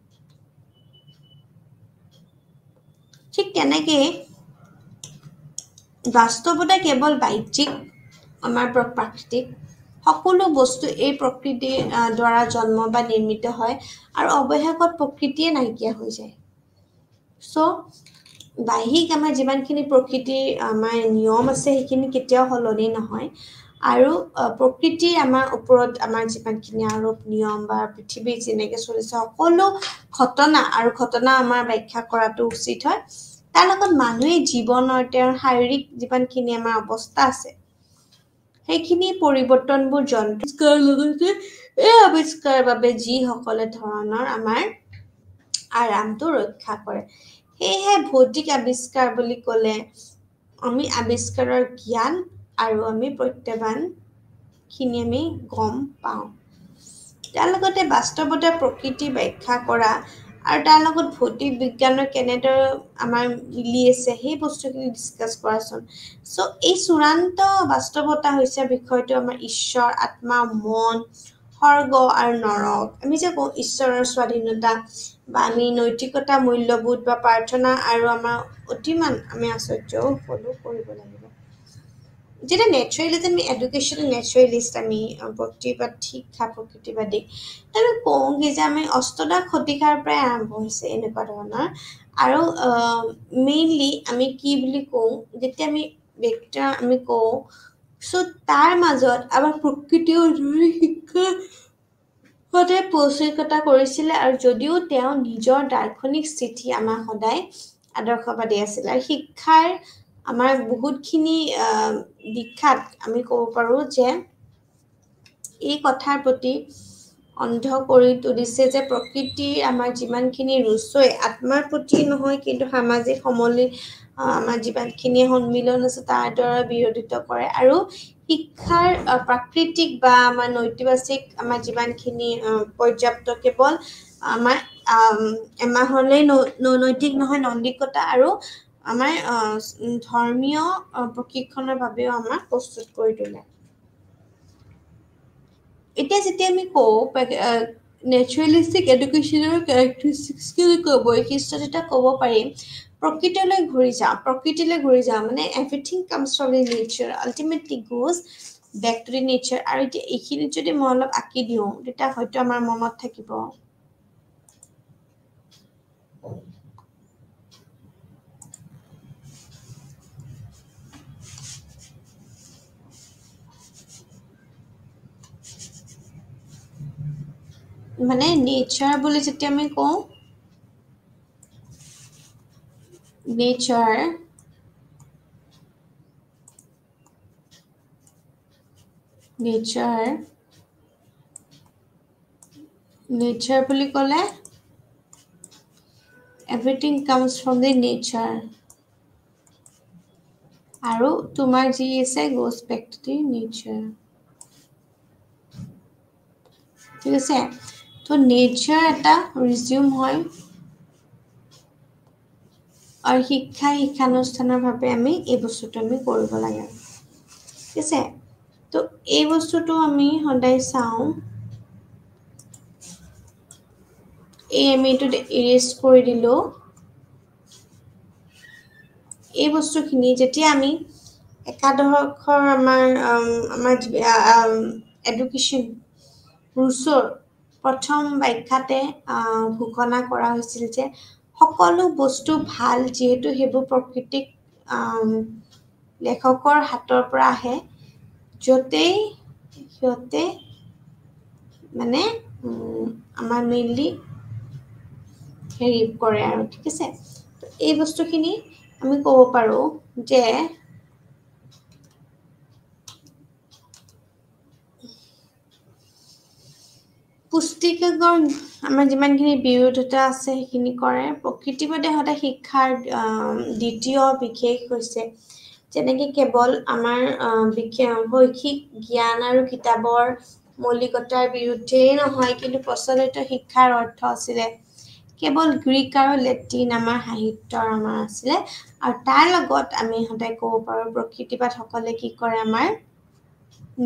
ঠিক তেনেকৈ বাস্তৱতা কেৱল বাহ্যিক আমাৰ প্ৰাকৃতিক সকলো বস্তু এই প্ৰকৃতিৰ দ্বাৰা জন্ম বা নিৰ্মিত হয় আৰু অৱশেষত প্ৰকৃতিয়ে নাইকিয়া হৈ যায় চ' বাহ্যিক আমাৰ যিমানখিনি প্ৰকৃতিৰ আমাৰ নিয়ম আছে সেইখিনি কেতিয়াও সলনি নহয় আৰু প্ৰকৃতিৰ আমাৰ ওপৰত আমাৰ যিমানখিনি আৰোপ নিয়ম বা পৃথিৱীত যেনেকৈ চলিছে সকলো ঘটনা আমাৰ ব্যাখ্যা কৰাটো উচিত হয় তাৰ লগত মানুহে জীৱনৰ তেওঁৰ শাৰীৰিক যিমানখিনি আমাৰ অৱস্থা আছে সেইখিনি পৰিৱৰ্তনবোৰ যন্ত্ৰৰ লগতে এই আৱিষ্কাৰৰ বাবে যিসকলে ধৰণৰ আমাৰ আৰামটো ৰক্ষা কৰে সেয়েহে ভৌতিক আৱিষ্কাৰ বুলি ক'লে আমি আৱিষ্কাৰৰ জ্ঞান আৰু আমি প্ৰত্যাহ্বানখিনি আমি গম পাওঁ তাৰ লগতে বাস্তৱতা প্ৰকৃতি ব্যাখ্যা কৰা আৰু তাৰ লগত ভৌতিক বিজ্ঞানৰ কেনেদৰে আমাৰ মিলি আছে সেই বস্তুখিনি ডিছকাছ কৰাচোন চ' এই চূড়ান্ত বাস্তৱতা হৈছে বিষয়টো আমাৰ ঈশ্বৰ আত্মা মন স্বৰ্গ আৰু নৰক আমি যে কওঁ ঈশ্বৰৰ স্বাধীনতা বা আমি নৈতিকতা মূল্যবোধ বা প্ৰাৰ্থনা আৰু আমাৰ অতিমান আমি আশ্চৰ্যও ফলো কৰিব লাগিব যেটা ন্যাচাৰেলিজম এডুকেশ্যন ন্যাচাৰেলিষ্ট আমি প্ৰতিবাদ শিক্ষা প্ৰকৃতিবাদী আমি কওঁ কি যে আমি অষ্টদশ শতিকাৰ পৰাই আৰম্ভ হৈছে এনেকুৱা ধৰণৰ আৰু মেইনলি আমি কি বুলি কওঁ যেতিয়া আমি ব্যক্তি আমি কওঁ চ' তাৰ মাজত আমাৰ প্ৰকৃতিও শিক্ষা সদায় পৌষ্টিকতা কৰিছিলে আৰু যদিও তেওঁ নিজৰ দাৰ্শনিক স্থিতি আমাৰ সদায় আদৰ্শবাদী আছিল আৰু শিক্ষাৰ আমাৰ বহুতখিনি দীক্ষাত আমি ক'ব পাৰোঁ যে এই কথাৰ প্ৰতি অন্ধ কৰি তুলিছে যে প্ৰকৃতিৰ আমাৰ যিমানখিনি ৰুচয় আত্মাৰ প্ৰতি নহয় কিন্তু সামাজিক সমলি আমাৰ যিমানখিনি সন্মিলন আছে তাৰ দ্বাৰা বিৰোধিত কৰে আৰু শিক্ষাৰ প্ৰাকৃতিক বা আমাৰ নৈতিবাচিক আমাৰ যিমানখিনি পৰ্যাপ্ত কেৱল আমাৰ এমাহলৈ নৈতিক নহয় নৈতিকতা আৰু আমাৰ ধৰ্মীয় প্ৰশিক্ষণৰ বাবেও আমাক প্ৰস্তুত কৰি তোলে এতিয়া যেতিয়া আমি কওঁ নেচাৰেলিষ্টিক এডুকেশ্যনৰ কেৰেক্টাৰিষ্টিক্স বৈশিষ্ট্য যেতিয়া ক'ব পাৰিম প্ৰকৃতিলৈ ঘূৰি যাওঁ মানে everything comes from the nature ultimately goes back to the nature আৰু এতিয়া এইখিনিত যদি মই অলপ আঁকি দিওঁ তেতিয়া হয়তো আমাৰ মনত থাকিব মানে নেচাৰ বুলি যেতিয়া আমি কওঁ নেচাৰ বুলি ক'লে everything comes from the nature আৰু তোমাৰ যি আছে goes back to the nature ঠিক আছে তো নেচাৰ এটা ৰিজিউম হয় আৰু শিক্ষানুষ্ঠানৰ ভাৱে আমি এই বস্তুটো আমি কৰিব লাগে ঠিক আছে তো এই বস্তুটো আমি সদায় চাওঁ এই আমি এইটো ইৰেজ কৰি দিলো এই বস্তুখিনি যেতিয়া আমি একাদশৰ আমাৰ এডুকেশ্যন ৰুচৰ প্ৰথম ব্যাখ্যাতে ঘোষণা কৰা হৈছিল যে সকলো বস্তু ভাল যেহেতু সেইবোৰ প্ৰকৃতিক লেখকৰ হাতৰ পৰা আহে য'তেই সিহঁতে মানে আমাৰ মেইনলি হেৰি কৰে আৰু ঠিক আছে এই বস্তুখিনি আমি ক'ব পাৰোঁ যে পুষ্টিকৰ আমাৰ যিমানখিনি বিৰোধিতা আছে সেইখিনি কৰে প্ৰকৃতিবাদে সদায় শিক্ষাৰ দ্বিতীয় বিশেষ হৈছে যেনেকৈ কেৱল আমাৰ শৈক্ষিক জ্ঞান আৰু কিতাপৰ মৌলিকতাৰ বিৰুদ্ধেই নহয় কিন্তু প্ৰচলিত শিক্ষাৰ অৰ্থ আছিলে কেৱল গ্ৰীক আৰু লেটিন আমাৰ সাহিত্যৰ আমাৰ আছিলে আৰু তাৰ লগত আমি সদায় ক'ব পাৰোঁ প্ৰকৃতিবাদসকলে কি কৰে আমাৰ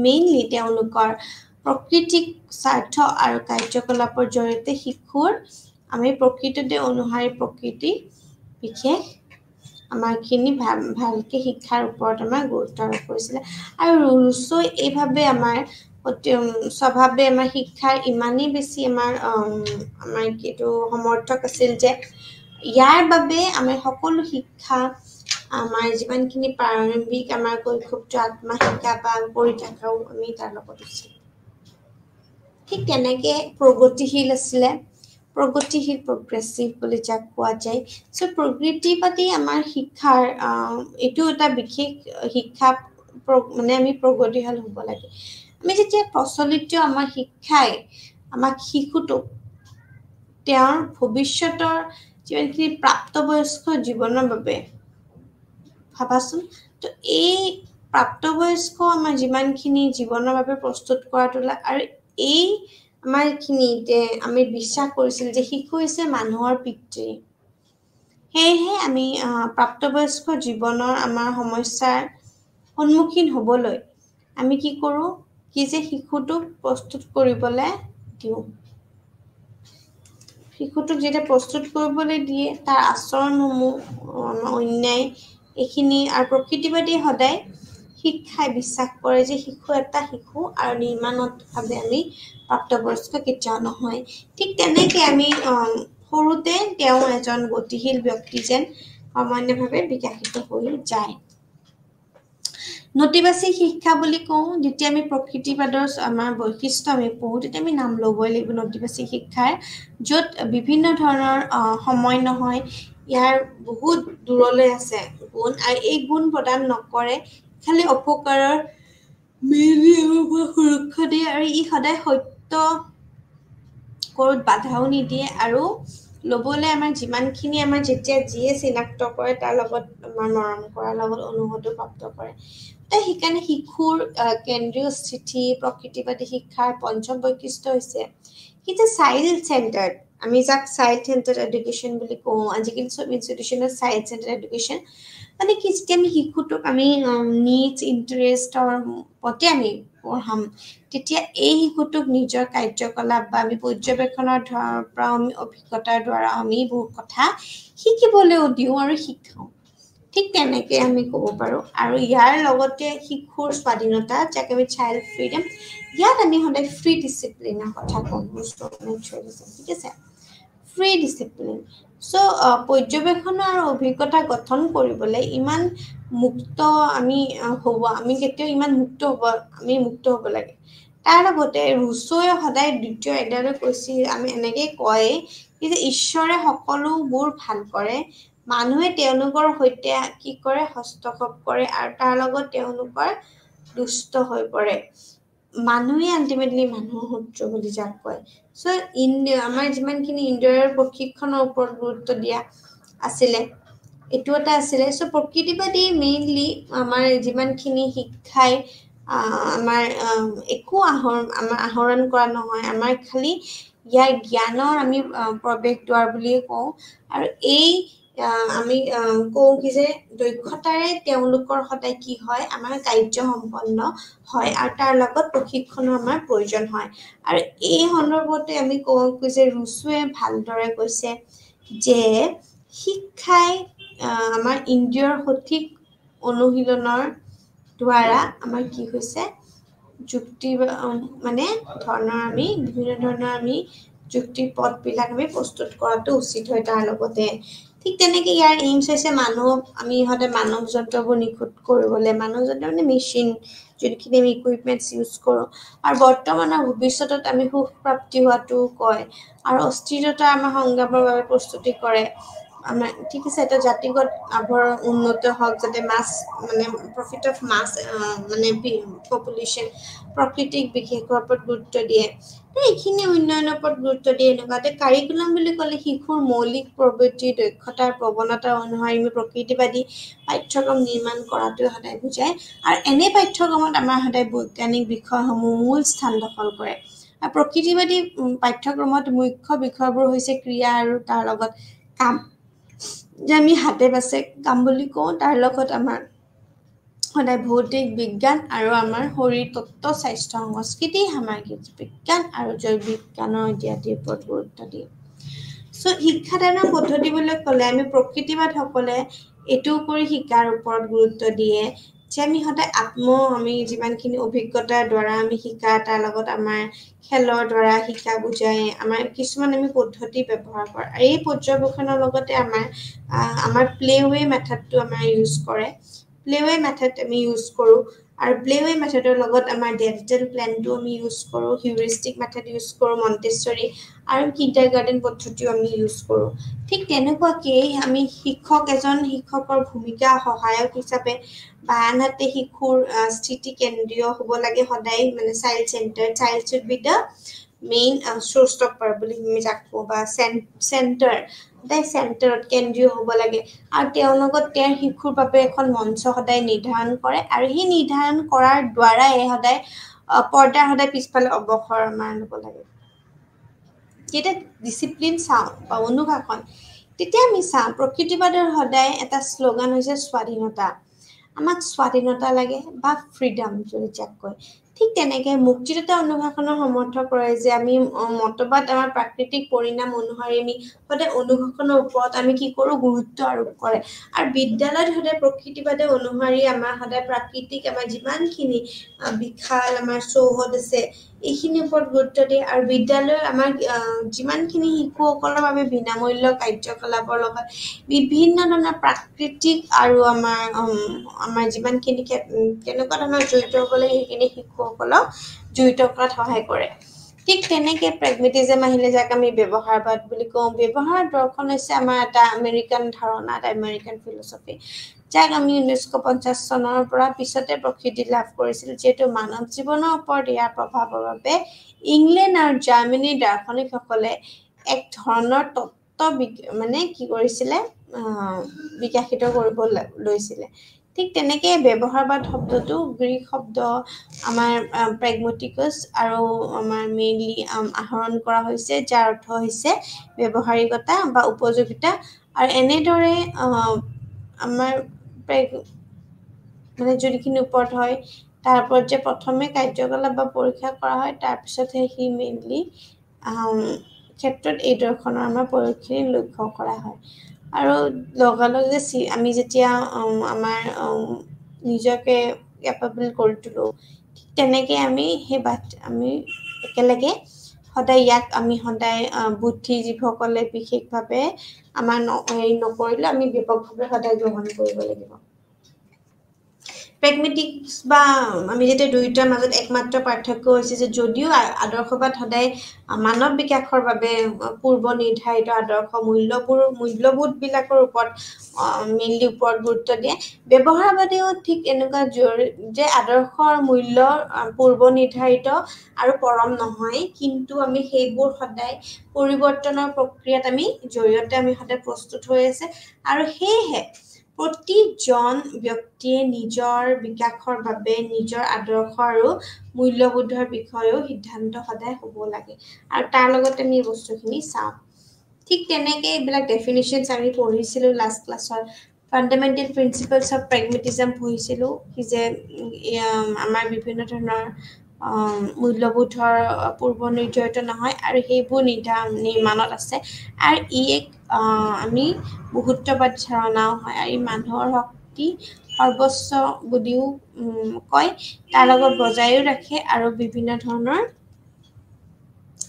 মেইনলি তেওঁলোকৰ প্ৰকৃতিক স্বাৰ্থ আৰু কাৰ্যকলাপৰ জৰিয়তে শিশুৰ আমি প্ৰকৃততে অনুসাৰী প্ৰকৃতি বিশেষ আমাৰখিনি ভালকৈ শিক্ষাৰ ওপৰত আমাৰ গুৰুত্ব আৰোপ কৰিছিলে আৰু ৰুচোই এইভাৱে আমাৰ স্বভাৱে আমাৰ শিক্ষাৰ ইমানেই বেছি আমাৰ এইটো সমৰ্থক আছিল যে ইয়াৰ বাবে আমি সকলো শিক্ষা আমাৰ যিমানখিনি প্ৰাৰম্ভিক আমাৰ কৈশোভটো আত্মশিক্ষা বা কৰি থকাও আমি তাৰ লগত উচিত ঠিক তেনেকৈ প্ৰগতিশীল আছিলে প্ৰগতিশীল প্ৰগ্ৰেছিভ বুলি যাক কোৱা যায় চ' প্ৰকৃতিবাদী আমাৰ শিক্ষাৰ এইটো এটা বিশেষ শিক্ষা মানে আমি প্ৰগতিশীল হ'ব লাগে আমি যেতিয়া প্ৰচলিত আমাৰ শিক্ষাই আমাক শিশুটোক তেওঁৰ ভৱিষ্যতৰ যিমানখিনি প্ৰাপ্তবয়স্ক জীৱনৰ বাবে ভাবাচোন তো এই প্ৰাপ্তবয়স্ক আমাৰ যিমানখিনি জীৱনৰ বাবে প্ৰস্তুত কৰা তোলা আৰু এই আমাৰখিনিতে আমি বিশ্বাস কৰিছিল যে শিশু হৈছে মানুহৰ পিতৃ সেয়েহে আমি প্ৰাপ্তবয়স্ক জীৱনৰ আমাৰ সমস্যাৰ সন্মুখীন হ'বলৈ আমি কি কৰোঁ কি যে শিশুটোক প্ৰস্তুত কৰিবলৈ দিওঁ শিশুটোক যেতিয়া প্ৰস্তুত কৰিবলৈ দিয়ে তাৰ আচৰণসমূহ অন্যায় এইখিনি আৰু প্ৰকৃতিবাদী সদায় শিক্ষাই বিশ্বাস কৰে যে শিশু এটা শিশু আৰু নিৰ্মাণতভাৱে আমি প্ৰাপ্তবয়স্ক কেতিয়াও নহয় ঠিক তেনেকে আমি সৰুতে তেওঁ এজন গতিশীল ব্যক্তি যেন সামান্যভাৱে বিকশিত হৈ যায় নতিবাচী শিক্ষা বুলি কওঁ যেতিয়া আমি প্ৰকৃতিবাদৰ আমাৰ বৈশিষ্ট্য আমি পঢ়ো তেতিয়া আমি নাম ল'বই লাগিব নতিবাচী শিক্ষাৰ য'ত বিভিন্ন ধৰণৰ সময় নহয় ইয়াৰ বহুত দূৰলৈ আছে গুণ আৰু এই গুণ প্ৰদান নকৰে খালি অপকাৰৰ সুৰক্ষা দিয়ে আৰু ই সদায় সত্য কৰোত বাধাও নিদিয়ে আৰু ল'বলৈ আমাৰ যিমানখিনি আমাৰ যেতিয়া যিয়ে চিনাক্ত কৰে তাৰ লগত আমাৰ মৰম কৰাৰ লগত অনুভূতি প্ৰাপ্ত কৰে সেইকাৰণে শিশুৰ কেন্দ্ৰীয় স্থিতি প্ৰকৃতিবাদী শিক্ষাৰ পঞ্চম বৈশিষ্ট্য হৈছে কিন্তু চাইল্ড চেণ্টাৰ্ড আমি যাক চাইল্ড চেণ্টাৰ্ড এডুকেশ্যন বুলি কওঁ আজিকালি চব ইনষ্টিটিউচনত চাইল্ড চেণ্টাৰ্ড এডুকেশ্যন মানে কি যেতিয়া আমি শিশুটোক আমি নিডছ ইণ্টাৰেষ্টৰ প্ৰতি আমি পঢ়াম তেতিয়া এই শিশুটোক নিজৰ কাৰ্যকলাপ বা আমি পৰ্যবেক্ষণৰ পৰা আমি অভিজ্ঞতাৰ দ্বাৰা আমি বহুত কথা শিকিবলৈও দিওঁ আৰু শিকাওঁ ঠিক তেনেকৈ আমি ক'ব পাৰোঁ আৰু ইয়াৰ লগতে শিশুৰ স্বাধীনতা যাক আমি চাইল্ড ফ্ৰীডম ইয়াত আমি সদায় ফ্ৰী ডিচিপ্লিনৰ কথা কওঁ ঠিক আছে ফ্ৰী ডিচিপ্লিন চ' পৰ্যবেক্ষণ আৰু অভিজ্ঞতা গঠন কৰিবলৈ ইমান মুক্ত আমি কেতিয়াও ইমান মুক্ত হ'ব লাগে তাৰ লগতে ৰুছ'য়ে সদায় দ্বিতীয় এডালৈ কৈছিল আমি এনেকৈ কয় যে ঈশ্বৰে সকলোবোৰ ভাল কৰে মানুহে তেওঁলোকৰ সৈতে কি কৰে হস্তক্ষেপ কৰে আৰু তাৰ লগত তেওঁলোকৰ দুষ্ট হৈ পৰে মানুহে আল্টিমেটলি মানুহৰ শত্ৰু বুলি যাক কয় চ' আমাৰ যিমানখিনি ইন্দ্ৰিয়ৰ প্ৰশিক্ষণৰ ওপৰত গুৰুত্ব দিয়া আছিলে এইটো এটা আছিলে চ' প্ৰকৃতিবাদী মেইনলি আমাৰ যিমানখিনি শিক্ষাই আমাৰ একো আহৰণ কৰা নহয় আমাৰ খালি ইয়াৰ জ্ঞানৰ আমি প্ৰৱেশ দ্বাৰ বুলিয়ে কওঁ আৰু এই আমি কওঁ কি যে দক্ষতাৰে তেওঁলোকৰ সদায় কি হয় আমাৰ কাৰ্য সম্পন্ন হয় আৰু তাৰ লগত প্ৰশিক্ষণৰ আমাৰ প্ৰয়োজন হয় আৰু এই সন্দৰ্ভতে আমি কওঁ যে ৰুছ'য়ে ভালদৰে কৈছে যে শিক্ষাই আমাৰ ইন্দ্ৰিয়ৰ সঠিক অনুশীলনৰ দ্বাৰা আমাৰ কি হৈছে যুক্তি মানে ধৰণৰ আমি বিভিন্ন ধৰণৰ আমি যুক্তি পথবিলাক আমি প্ৰস্তুত কৰাটো উচিত হয় তাৰ লগতে ঠিক তেনেকৈ ইয়াৰ এইমছ হৈছে আমি সদায় মানৱ যন্ত্ৰবোৰ নিখুঁত কৰিবলৈ মানৱ যন্ত্ৰ মানে মেচিন যোনখিনি আমি ইকুইপমেণ্টছ ইউজ কৰোঁ আৰু বৰ্তমানৰ ভৱিষ্যতত আমি সুখ প্ৰাপ্তি হোৱাটো কয় আৰু অস্থিৰতা আমাৰ সংগ্ৰামৰ বাবে প্ৰস্তুতি কৰে আমাৰ ঠিক আছে এটা জাতিগত আভৰণ উন্নত হওক যাতে মাছ মানে প্ৰফিট অফ মাছ মানে পপুলেশ্যন প্ৰকৃতিক বিশেষৰ ওপৰত গুৰুত্ব দিয়ে এইখিনি উন্নয়নৰ ওপৰত গুৰুত্ব দিয়ে এনেকুৱাতে কাৰিকুলাম বুলি ক'লে শিশুৰ মৌলিক প্ৰবৃত্তি দক্ষতাৰ প্ৰৱণতা অনুসৰি আমি প্ৰকৃতিবাদী পাঠ্যক্ৰম নিৰ্মাণ কৰাটোৱে সদায় বুজায় আৰু এনে পাঠ্যক্ৰমত আমাৰ সদায় বৈজ্ঞানিক বিষয়সমূহ মূল স্থান দখল কৰে আৰু প্ৰকৃতিবাদী পাঠ্যক্ৰমত মুখ্য বিষয়বোৰ হৈছে ক্ৰিয়া আৰু তাৰ লগত কাম যে আমি হাতে বাছে কাম বুলি কওঁ তাৰ লগত আমাৰ সদায় ভৌতিক বিজ্ঞান আৰু আমাৰ শৰীৰ তত্ত্ব স্বাস্থ্য সংস্কৃতি সামাজিক বিজ্ঞান আৰু জৈৱ বিজ্ঞানৰ ইত্যাদিৰ ওপৰত গুৰুত্ব দিয়ে চ' শিক্ষাদানৰ পদ্ধতি বুলি ক'লে আমি প্ৰকৃতিবাদসকলে এইটো কৰি শিকাৰ ওপৰত গুৰুত্ব দিয়ে যে আমি সদায় আমি যিমানখিনি অভিজ্ঞতাৰ দ্বাৰা আমি শিকা তাৰ লগত আমাৰ খেলৰ দ্বাৰা শিকা বুজাই আমাৰ কিছুমান আমি পদ্ধতি ব্যৱহাৰ কৰোঁ আৰু এই পৰ্যবেক্ষণৰ লগতে আমাৰ প্লেৱে মেথডটো আমাৰ ইউজ কৰে প্লেৱে মেথড আমি ইউজ কৰোঁ আৰু প্লেৱে মেথডৰ লগত আমাৰ ডিজিটেল প্লেনটো আমি ইউজ কৰোঁ হিউৰিষ্টিক মেথড ইউজ কৰোঁ মণ্টেছৰী আৰু কিণ্ডাৰগাৰ্টেন পদ্ধতিও আমি ইউজ কৰোঁ ঠিক তেনেকুৱাকেই আমি শিক্ষকৰ ভূমিকা সহায়ক হিচাপে বা আনহাতে শিশুৰ স্থিতি কেন্দ্ৰীয় হ'ব লাগে সদায় মানে child should be the main source of power বুলি আমি যাক কওঁ বা সদায় চেণ্টাৰত কেন্দ্ৰীয় হ'ব লাগে আৰু তেওঁৰ লগত তেওঁৰ শিশুৰ বাবে এখন মঞ্চ সদায় নিৰ্ধাৰণ কৰে আৰু সেই নিৰ্ধাৰণ কৰাৰ দ্বাৰাই সদায় পৰ্দাৰ সদায় পিছফালে অৱসৰ আমাৰ ল'ব লাগে যেতিয়া ডিচিপ্লিন চাওঁ বা অনুশাসন তেতিয়া আমি চাওঁ প্ৰকৃতিবাদৰ সদায় এটা শ্লোগান হৈছে স্বাধীনতা আমাক স্বাধীনতা লাগে বা ফ্ৰীডম যদি যাক কয় ঠিক তেনেকে মুক্তিযুক্ত অনুশাসনৰ সমৰ্থ কৰে যে আমি মতবাদ আমাৰ প্ৰাকৃতিক পৰিণাম অনুসৰি আমি সদায় অনুশাসনৰ ওপৰত আমি কি কৰোঁ গুৰুত্ব আৰোপ কৰে আৰু বিদ্যালয়ত সদায় প্ৰকৃতিবাদে অনুসৰি আমাৰ সদায় প্ৰাকৃতিক আমাৰ যিমানখিনি বিশাল আমাৰ চৌহদ আছে এইখিনিৰ ওপৰত গুৰুত্ব দিয়ে আৰু বিদ্যালয়ৰ আমাৰ যিমানখিনি শিশুসকলৰ বাবে বিনামূল্য কাৰ্যকলাপৰ লগত বিভিন্ন ধৰণৰ প্ৰাকৃতিক আৰু আমাৰ যিমানখিনি কেনেকুৱা ধৰণৰ জড়িত হ'ব লাগে সেইখিনি শিশুসকলক জড়িত কৰাত সহায় কৰে ঠিক তেনেকে প্ৰেগমেটিজম আহিলে যাক আমি ব্যৱহাৰবাদ বুলি কওঁ ব্যৱহাৰ দৰ্শন হৈছে আমাৰ এটা আমেৰিকান ধাৰণা এটা আমেৰিকান ফিলচফি যাক আমি 1950 চনৰ পৰা পিছতে প্ৰকৃতি লাভ কৰিছিল যিহেতু মানৱ জীৱনৰ ওপৰত ইয়াৰ প্ৰভাৱৰ বাবে ইংলেণ্ড আৰু জাৰ্মানীৰ দাৰ্শনিকসকলে এক ধৰণৰ তত্ত্ব মানে কি কৰিছিলে বিকশিত কৰিব লৈছিলে ঠিক তেনেকে ব্যৱহাৰবাদ শব্দটো গ্ৰীক শব্দ আমাৰ প্ৰেগমেটিকাছ আৰু আমাৰ মেইনলি আহৰণ কৰা হৈছে যাৰ অৰ্থ হৈছে ব্যৱহাৰিকতা বা উপযোগিতা আৰু এনেদৰে আমাৰ মানে যিখিনি ওপৰত হয় তাৰ ওপৰত যে প্ৰথমে কাৰ্যকলাপ বা পৰীক্ষা কৰা হয় তাৰপিছতহে সি মেইনলি ক্ষেত্ৰত এই দৰ্শনৰ আমাৰ পৰীক্ষাখিনি লক্ষ্য কৰা হয় আৰু লগালগে আমি যেতিয়া আমাৰ নিজকে কেপেবল কৰি তোলো তেনেকে আমি আমি একেলগে সদায় ইয়াক আমি সদায় বুদ্ধিজীৱীসকলে বিশেষভাৱে আমাৰ হেৰি নকৰিলে আমি ব্যাপকভাৱে সদায় গ্ৰহণ কৰিব লাগিব প্ৰেগমেটিক্স বা আমি যেতিয়া দুয়োটাৰ মাজত একমাত্ৰ পাৰ্থক্য হৈছে যে যদিও আদৰ্শবাদ সদায় মানৱ বিকাশৰ বাবে পূৰ্ব নিৰ্ধাৰিত আদৰ্শ মূল্যবোধবিলাকৰ ওপৰত মেইনলি ওপৰত গুৰুত্ব দিয়ে ব্যৱহাৰবাদীও ঠিক এনেকুৱা যে আদৰ্শৰ মূল্য পূৰ্ব নিৰ্ধাৰিত আৰু পৰম নহয় কিন্তু আমি সেইবোৰ সদায় পৰিৱৰ্তনৰ প্ৰক্ৰিয়াত জৰিয়তে আমি সদায় প্ৰস্তুত হৈ আছে আৰু সেয়েহে প্ৰতিজন ব্যক্তিয়ে নিজৰ বিকাশৰ বাবে নিজৰ আদৰ্শ আৰু মূল্যবোধৰ বিষয়েও সিদ্ধান্ত সদায় হ'ব লাগে আৰু তাৰ লগতে আমি বস্তুখিনি চাওঁ ঠিক তেনেকে এইবিলাক ডেফিনিশ্যনছ আমি পঢ়িছিলোঁ লাষ্ট ক্লাছত ফাণ্ডামেণ্টেল প্ৰিন্সিপলছ অফ প্ৰেগমেটিজম পঢ়িছিলোঁ যে আমাৰ বিভিন্ন ধৰণৰ মূল্যবোধৰ পূৰ্ব নিৰ্ধাৰিত নহয় আৰু সেইবোৰ নিৰ্মাণত আছে আৰু ই এক আমি বহুত্ববাদ ধাৰণাও হয় আৰু ই মানুহৰ শক্তি সৰ্বোচ্চ বুলিও কয় তাৰ লগত বজাইও ৰাখে আৰু বিভিন্ন ধৰণৰ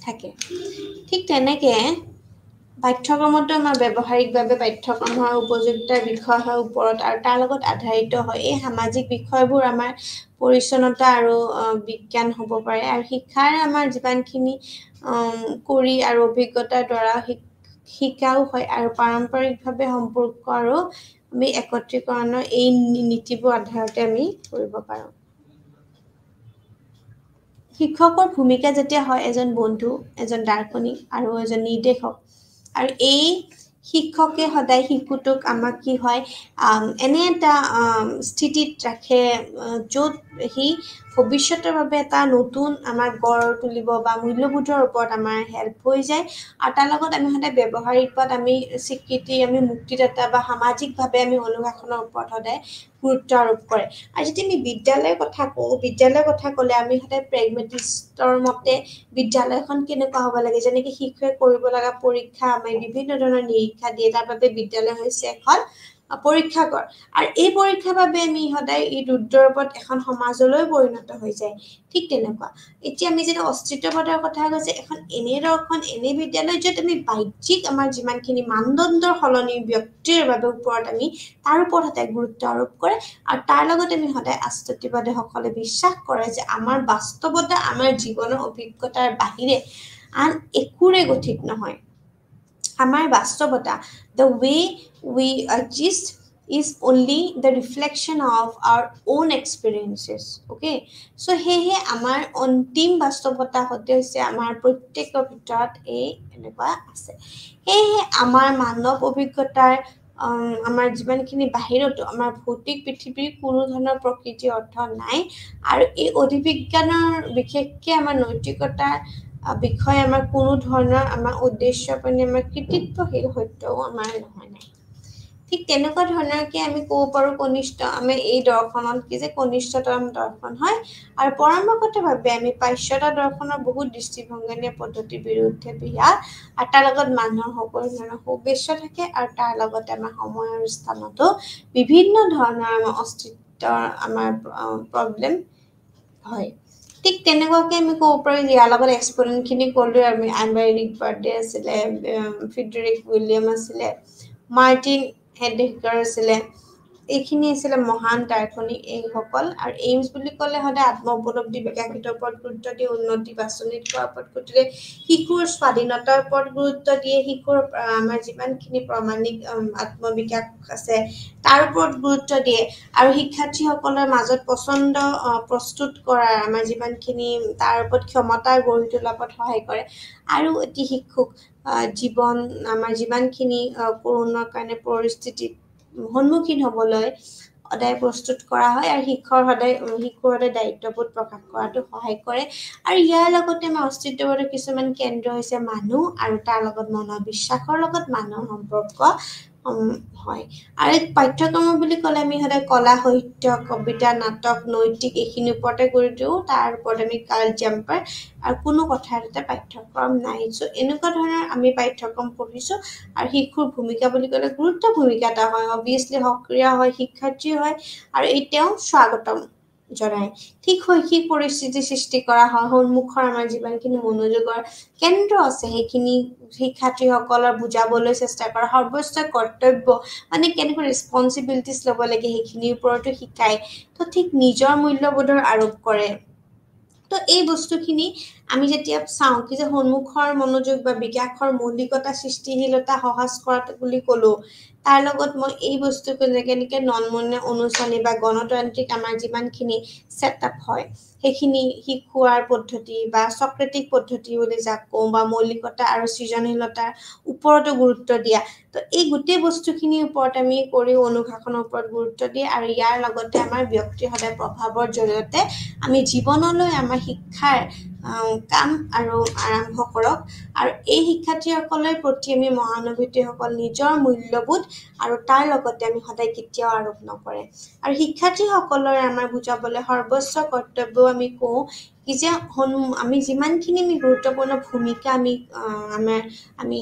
থাকে ঠিক তেনেকে পাঠ্যক্ৰমতো আমাৰ ব্যৱহাৰিকভাৱে পাঠ্যক্ৰমৰ উপযোগিতাৰ বিষয়ৰ ওপৰত আৰু তাৰ লগত আধাৰিত হয় এই সামাজিক বিষয়বোৰ আমাৰ পৰিচ্ছন্নতা আৰু বিজ্ঞান হ'ব পাৰে আৰু শিক্ষাৰ আমাৰ যিমানখিনি কৰি আৰু অভিজ্ঞতাৰ দ্বাৰা শিকাও হয় আৰু পাৰম্পৰিকভাৱে সম্পৰ্ক আৰু আমি একত্ৰীকৰণৰ এই নীতিবোৰ আধাৰতে আমি কৰিব পাৰোঁ শিক্ষকৰ ভূমিকা যেতিয়া হয় এজন বন্ধু এজন দাৰ্শনিক আৰু এজন নিৰ্দেশক আৰু এই শিক্ষকে সদায় শিশুটোক আমাক কি হয় এনে এটা স্থিতিত ৰাখে য'ত সি ভৱিষ্যতৰ বাবে এটা নতুন আমাৰ গঢ় তুলিব বা মূল্যবোধৰ ওপৰত আমাৰ হেল্প হৈ যায় আৰু তাৰ লগত আমি সদায় ব্যৱহাৰিকত আমি স্বীকৃতি আমি মুক্তিদাতা বা সামাজিকভাৱে আমি অনুশাসনৰ ওপৰত সদায় গুৰুত্ব আৰোপ কৰে আৰু যদি আমি বিদ্যালয়ৰ কথা কওঁ বিদ্যালয়ৰ কথা ক'লে আমি সদায় প্ৰেগমেটিষ্টৰ মতে বিদ্যালয়খন কেনেকুৱা হ'ব লাগে যেনেকৈ শিশুৱে কৰিব লগা পৰীক্ষা আমি বিভিন্ন ধৰণৰ নিৰীক্ষা দিয়ে তাৰ বাবে বিদ্যালয় হৈছে এখন পৰীক্ষাগাৰ আৰু এই পৰীক্ষাৰ বাবে আমি সদায় এই ৰুদ্ৰৰ ওপৰত এখন সমাজলৈ পৰিণত হৈ যায় ঠিক তেনেকুৱা এতিয়া আমি যেতিয়া অস্তিত্ববাদৰ কথা কৈছে এখন এনে বিদ্যালয় য'ত আমি বাহ্যিক আমাৰ যিমানখিনি মানদণ্ডৰ সলনি ব্যক্তিৰ বাবে ওপৰত আমি তাৰ ওপৰত সদায় গুৰুত্ব আৰোপ কৰে আৰু তাৰ লগতে আমি সদায় আস্তিত্ববাদীসকলে বিশ্বাস কৰে যে আমাৰ বাস্তৱতা আমাৰ জীৱনৰ অভিজ্ঞতাৰ বাহিৰে আন একোৰে গঠিত নহয় আমাৰ বাস্তৱতা the way we exist is only the reflection of our own experiences okay so hehe amar ontim bastobata hote hoise amar prottekor bitorat ei enekwa ase hehe amar manav obhiggotar amar jibankhini bahiroto amar bhautik prithibir kono dhৰণৰ প্ৰকৃতি অৰ্থ নাই আৰু এই অধিবিজ্ঞানৰ বিশেষকে আমাৰ নৈতিকতাৰ বিষয়ে আমাৰ কোনো ধৰণৰ আমাৰ উদ্দেশ্য মানে আমাৰ কৃতিত্বশীল সত্যও আমাৰ নহয় নাই ঠিক তেনেকুৱা ধৰণৰকে আমি ক'ব পাৰোঁ কনিষ্ঠ আমি এই দৰ্শনত কি যে কনিষ্ঠতম দৰ্শন হয় আৰু পৰম্পৰাগতভাৱে আমি পাশ্চাত্য দৰ্শনৰ বহুত দৃষ্টিভংগীয় পদ্ধতিৰ বিৰুদ্ধে বিয়া আৰু তাৰ লগত মানুহৰ সকলো ধৰণৰ উদ্দেশ্য থাকে আৰু তাৰ লগতে আমাৰ সময় আৰু স্থানতো বিভিন্ন ধৰণৰ আমাৰ অস্তিত্বৰ আমাৰ প্ৰব্লেম হয় ঠিক তেনেকুৱাকৈ আমি ক'ব পাৰোঁ ইয়াৰ লগত এক্সপ'নেণ্টখিনি ক'লোৱে আমি এমেৰিক বাৰ্ডে আছিলে ফ্ৰেডেৰিক উইলিয়াম আছিলে মাৰ্টিন হেডেগাৰ আছিলে এইখিনি আছিলে মহান দাৰ্শনিক এইসকল আৰু এইমছ বুলি ক'লে সদায় আত্ম উপলব্ধি বিকাশিতৰ ওপৰত গুৰুত্ব দিয়ে উন্নতি বাছনিত হোৱাৰ ওপৰত গুৰুত্ব দিয়ে শিশুৰ স্বাধীনতাৰ ওপৰত গুৰুত্ব দিয়ে শিশুৰ আমাৰ যিমানখিনি প্ৰামাণিক আত্মবিকাশ আছে তাৰ ওপৰত গুৰুত্ব দিয়ে আৰু শিক্ষাৰ্থীসকলৰ মাজত পছন্দ প্ৰস্তুত কৰাৰ আমাৰ যিমানখিনি তাৰ ওপৰত ক্ষমতা গঢ়ি তোলাৰ ওপৰত সহায় কৰে আৰু এটি শিশুক জীৱন আমাৰ যিমানখিনি কৰোণাৰ কাৰণে পৰিস্থিতিত সন্মুখীন হ'বলৈ সদায় প্ৰস্তুত কৰা হয় আৰু শিশুৰ সদায় দায়িত্ববোধ প্ৰকাশ কৰাটো সহায় কৰে আৰু ইয়াৰ লগতে আমাৰ অস্তিত্ববোধৰ কিছুমান কেন্দ্ৰ হৈছে মানুহ আৰু তাৰ লগত মনোবিশ্বাসৰ লগত মানুহৰ সম্পৰ্ক হয় আৰু পাঠ্যক্ৰম বুলি ক'লে আমি সদায় কলা সাহিত্য কবিতা নাটক নৈতিক এইখিনিৰ ওপৰতে কৰি দিওঁ তাৰ ওপৰত আমি জাম্পাৰ আৰু কোনো কথা এটা পাঠ্যক্ৰম নাই চ' এনেকুৱা ধৰণৰ আমি পাঠ্যক্ৰম পঢ়িছোঁ আৰু শিশুৰ ভূমিকা বুলি ক'লে গুৰুত্ব ভূমিকা এটা হয় অবভিয়াছলি সক্ৰিয় হয় শিক্ষাৰ্থী হয় আৰু এতিয়াও স্বাগতম জনায় ঠিক শৈক্ষিক পৰিস্থিতি সৃষ্টি কৰা হয় সন্মুখৰ আমাৰ যিমানখিনি মনোযোগৰ কেন্দ্ৰ আছে সেইখিনি শিক্ষাৰ্থীসকলৰ বুজাবলৈ চেষ্টা কৰা সৰ্বোচ্চ কৰ্তব্য মানে কেনেকৈ ৰেছপন্সিবিলিটিছ ল'ব লাগে সেইখিনিৰ ওপৰতো শিকায় তো ঠিক নিজৰ মূল্যবোধৰ আৰোপ কৰে তো এই বস্তুখিনি আমি যেতিয়া চাওঁ কি যে সন্মুখৰ মনোযোগ বা বিকাশৰ মৌলিকতা সৃষ্টিশীলতা সহজ কৰাটো বুলি ক'লো তাৰ লগত মই এই বস্তুটো কেনেকৈ নন-মনীয় অনুচনী বা গণতান্ত্ৰিক আমাৰ যিমানখিনি ছেটআপ হয় সেইখিনি শিকোৱাৰ পদ্ধতি বা সক্ৰেটিক পদ্ধতি বুলি যাক কওঁ বা মৌলিকতা আৰু সৃজনশীলতাৰ ওপৰতো গুৰুত্ব দিয়া তো এই গোটেই বস্তুখিনিৰ ওপৰত আমি কৰি অনুশাসনৰ ওপৰত গুৰুত্ব দিয়ে আৰু ইয়াৰ লগতে আমাৰ ব্যক্তি সদায় প্ৰভাৱৰ জৰিয়তে আমি জীৱনলৈ আমাৰ শিক্ষাৰ কাম আৰু আৰম্ভ কৰক আৰু এই শিক্ষাৰ্থীসকলৰ প্ৰতি আমি মহানুভূতিসকল নিজৰ মূল্যবোধ আৰু তাৰ লগতে আমি সদায় কেতিয়াও আৰোপ নকৰে আৰু শিক্ষাৰ্থীসকলৰ আমাৰ বুজাবলৈ সৰ্বোচ্চ কৰ্তব্য আমি কওঁ কি যে আমি যিমানখিনি আমি গুৰুত্বপূৰ্ণ ভূমিকা আমি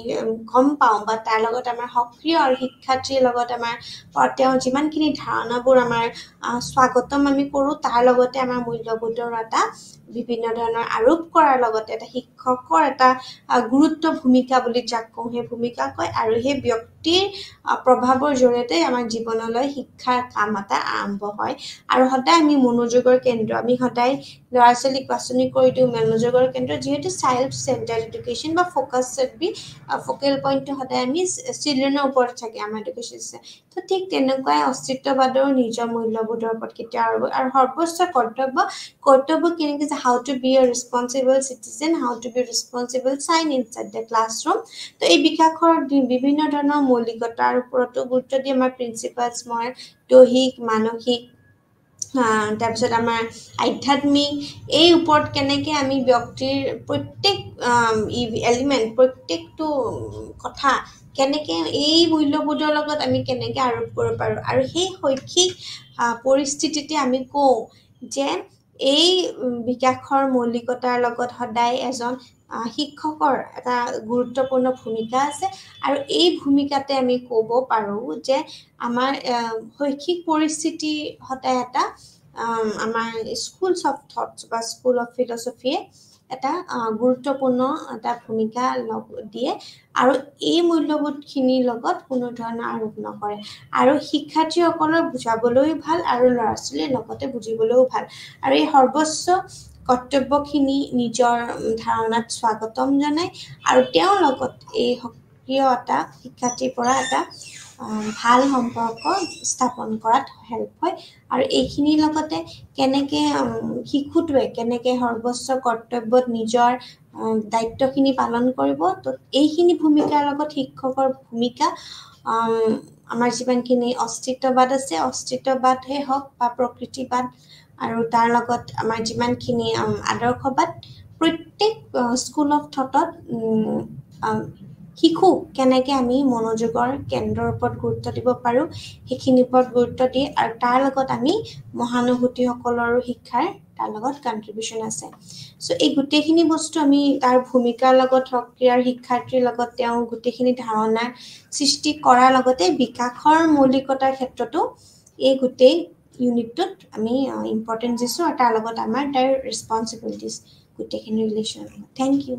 গম পাওঁ বা তাৰ লগত আমাৰ সক্ৰিয় আৰু শিক্ষাৰ্থীৰ লগত আমাৰ তেওঁ যিমানখিনি ধাৰণাবোৰ আমাৰ স্বাগতম আমি কৰোঁ তাৰ লগতে আমাৰ মূল্যবোধৰ এটা বিভিন্ন ধৰণৰ আৰোপ কৰাৰ লগতে এটা শিক্ষকৰ এটা গুৰুত্ব ভূমিকা বুলি যাক কওঁ সেই ভূমিকা কয় আৰু সেই ব্যক্তিৰ প্ৰভাৱৰ জৰিয়তে আমাৰ জীৱনলৈ শিক্ষাৰ কাম এটা আৰম্ভ হয় আৰু সদায় আমি মনোযোগৰ কেন্দ্ৰ আমি সদায় ল'ৰা ছোৱালীক বাছনি কৰি দিওঁ মনোযোগৰ কেন্দ্ৰ যিহেতু চেল্ফ চেণ্টাৰ্ড এডুকেশ্যন বা ফ'কাছ শ্বুড বি ফ'কেল পইণ্টটো সদায় আমি চিলড্ৰেনৰ ওপৰত থাকে আমাৰ এডুকেশ্যন তো ঠিক তেনেকুৱাই অস্তিত্ববাদৰ নিজৰ মূল্যবোধৰ ওপৰত কেতিয়াও আৰু সৰ্বোচ্চ কৰ্তব্য কেনেকৈ যে how to be a responsible citizen how to be responsible shine inside the classroom তো এই বিকাশৰ বিভিন্ন ধৰণৰ মৌলিকতাৰ ওপৰতো গুৰুত্ব দিয়ে আমাৰ প্ৰিন্সিপালছ মই দৈহিক মানসিক তাৰপিছত আমাৰ আধ্যাত্মিক এই ওপৰত কেনেকৈ আমি ব্যক্তিৰ প্ৰত্যেক এলিমেণ্ট প্ৰত্যেকটো কথা কেনেকৈ এই মূল্যবোধৰ লগত আমি কেনেকৈ আৰোপ কৰিব পাৰোঁ আৰু সেই শৈক্ষিক পৰিস্থিতিতে আমি কওঁ যে এই বিকাশৰ মৌলিকতাৰ লগত সদায় এজন শিক্ষকৰ এটা গুৰুত্বপূৰ্ণ ভূমিকা আছে আৰু এই ভূমিকাতে আমি ক'ব পাৰোঁ যে আমাৰ শৈক্ষিক পৰিস্থিতি সদায় এটা আমাৰ স্কুলছ অফ থটছ বা স্কুল অফ ফিলচফিয়ে এটা গুৰুত্বপূৰ্ণ এটা ভূমিকা দিয়ে আৰু এই মূল্যবোধখিনিৰ লগত কোনো ধৰণৰ আৰোপ নকৰে আৰু শিক্ষাৰ্থীসকলৰ বুজাবলৈও ভাল আৰু ল'ৰা ছোৱালীৰ লগতে বুজিবলৈও ভাল আৰু এই সৰ্বোচ্চ কৰ্তব্যখিনি নিজৰ ধাৰণাত স্বাগতম জনায় আৰু তেওঁৰ লগত এই সক্ৰিয় এটা শিক্ষাৰ্থীৰ পৰা এটা ভাল সম্পৰ্ক স্থাপন কৰাত হেল্প হয় আৰু এইখিনিৰ লগতে কেনেকৈ শিশুটোৱে কেনেকৈ সৰ্বোচ্চ কৰ্তব্যত নিজৰ দায়িত্বখিনি পালন কৰিব তো এইখিনি ভূমিকাৰ লগত শিক্ষকৰ ভূমিকা আমাৰ যিমানখিনি অস্তিত্ববাদ আছে অস্তিত্ববাদহে হওক বা প্ৰকৃতিবাদ আৰু তাৰ লগত আমাৰ যিমানখিনি আদৰ্শবাদ প্ৰত্যেক স্কুল অফ থটত শিশু কেনেকৈ আমি মনোযোগৰ কেন্দ্ৰৰ ওপৰত গুৰুত্ব দিব পাৰোঁ সেইখিনিৰ ওপৰত গুৰুত্ব দিয়ে আৰু তাৰ লগত আমি মহানুভূতিসকলৰো শিক্ষাৰ তাৰ লগত কণ্ট্ৰিবিউশ্যন আছে সো এই গোটেইখিনি বস্তু আমি তাৰ ভূমিকাৰ লগত হওক ক্ৰীড়াৰ শিক্ষাৰ্থীৰ লগত তেওঁ গোটেইখিনি ধাৰণা সৃষ্টি কৰাৰ লগতে বিকাশৰ মৌলিকতাৰ ক্ষেত্ৰতো এই গোটেই ইউনিটটোত আমি ইম্পৰ্টেঞ্চ দিছোঁ আৰু তাৰ লগত আমাৰ তাৰ ৰেছপন্সিবিলিটিজ গোটেইখিনি ৰিলেশ্যন থ্যাংক ইউ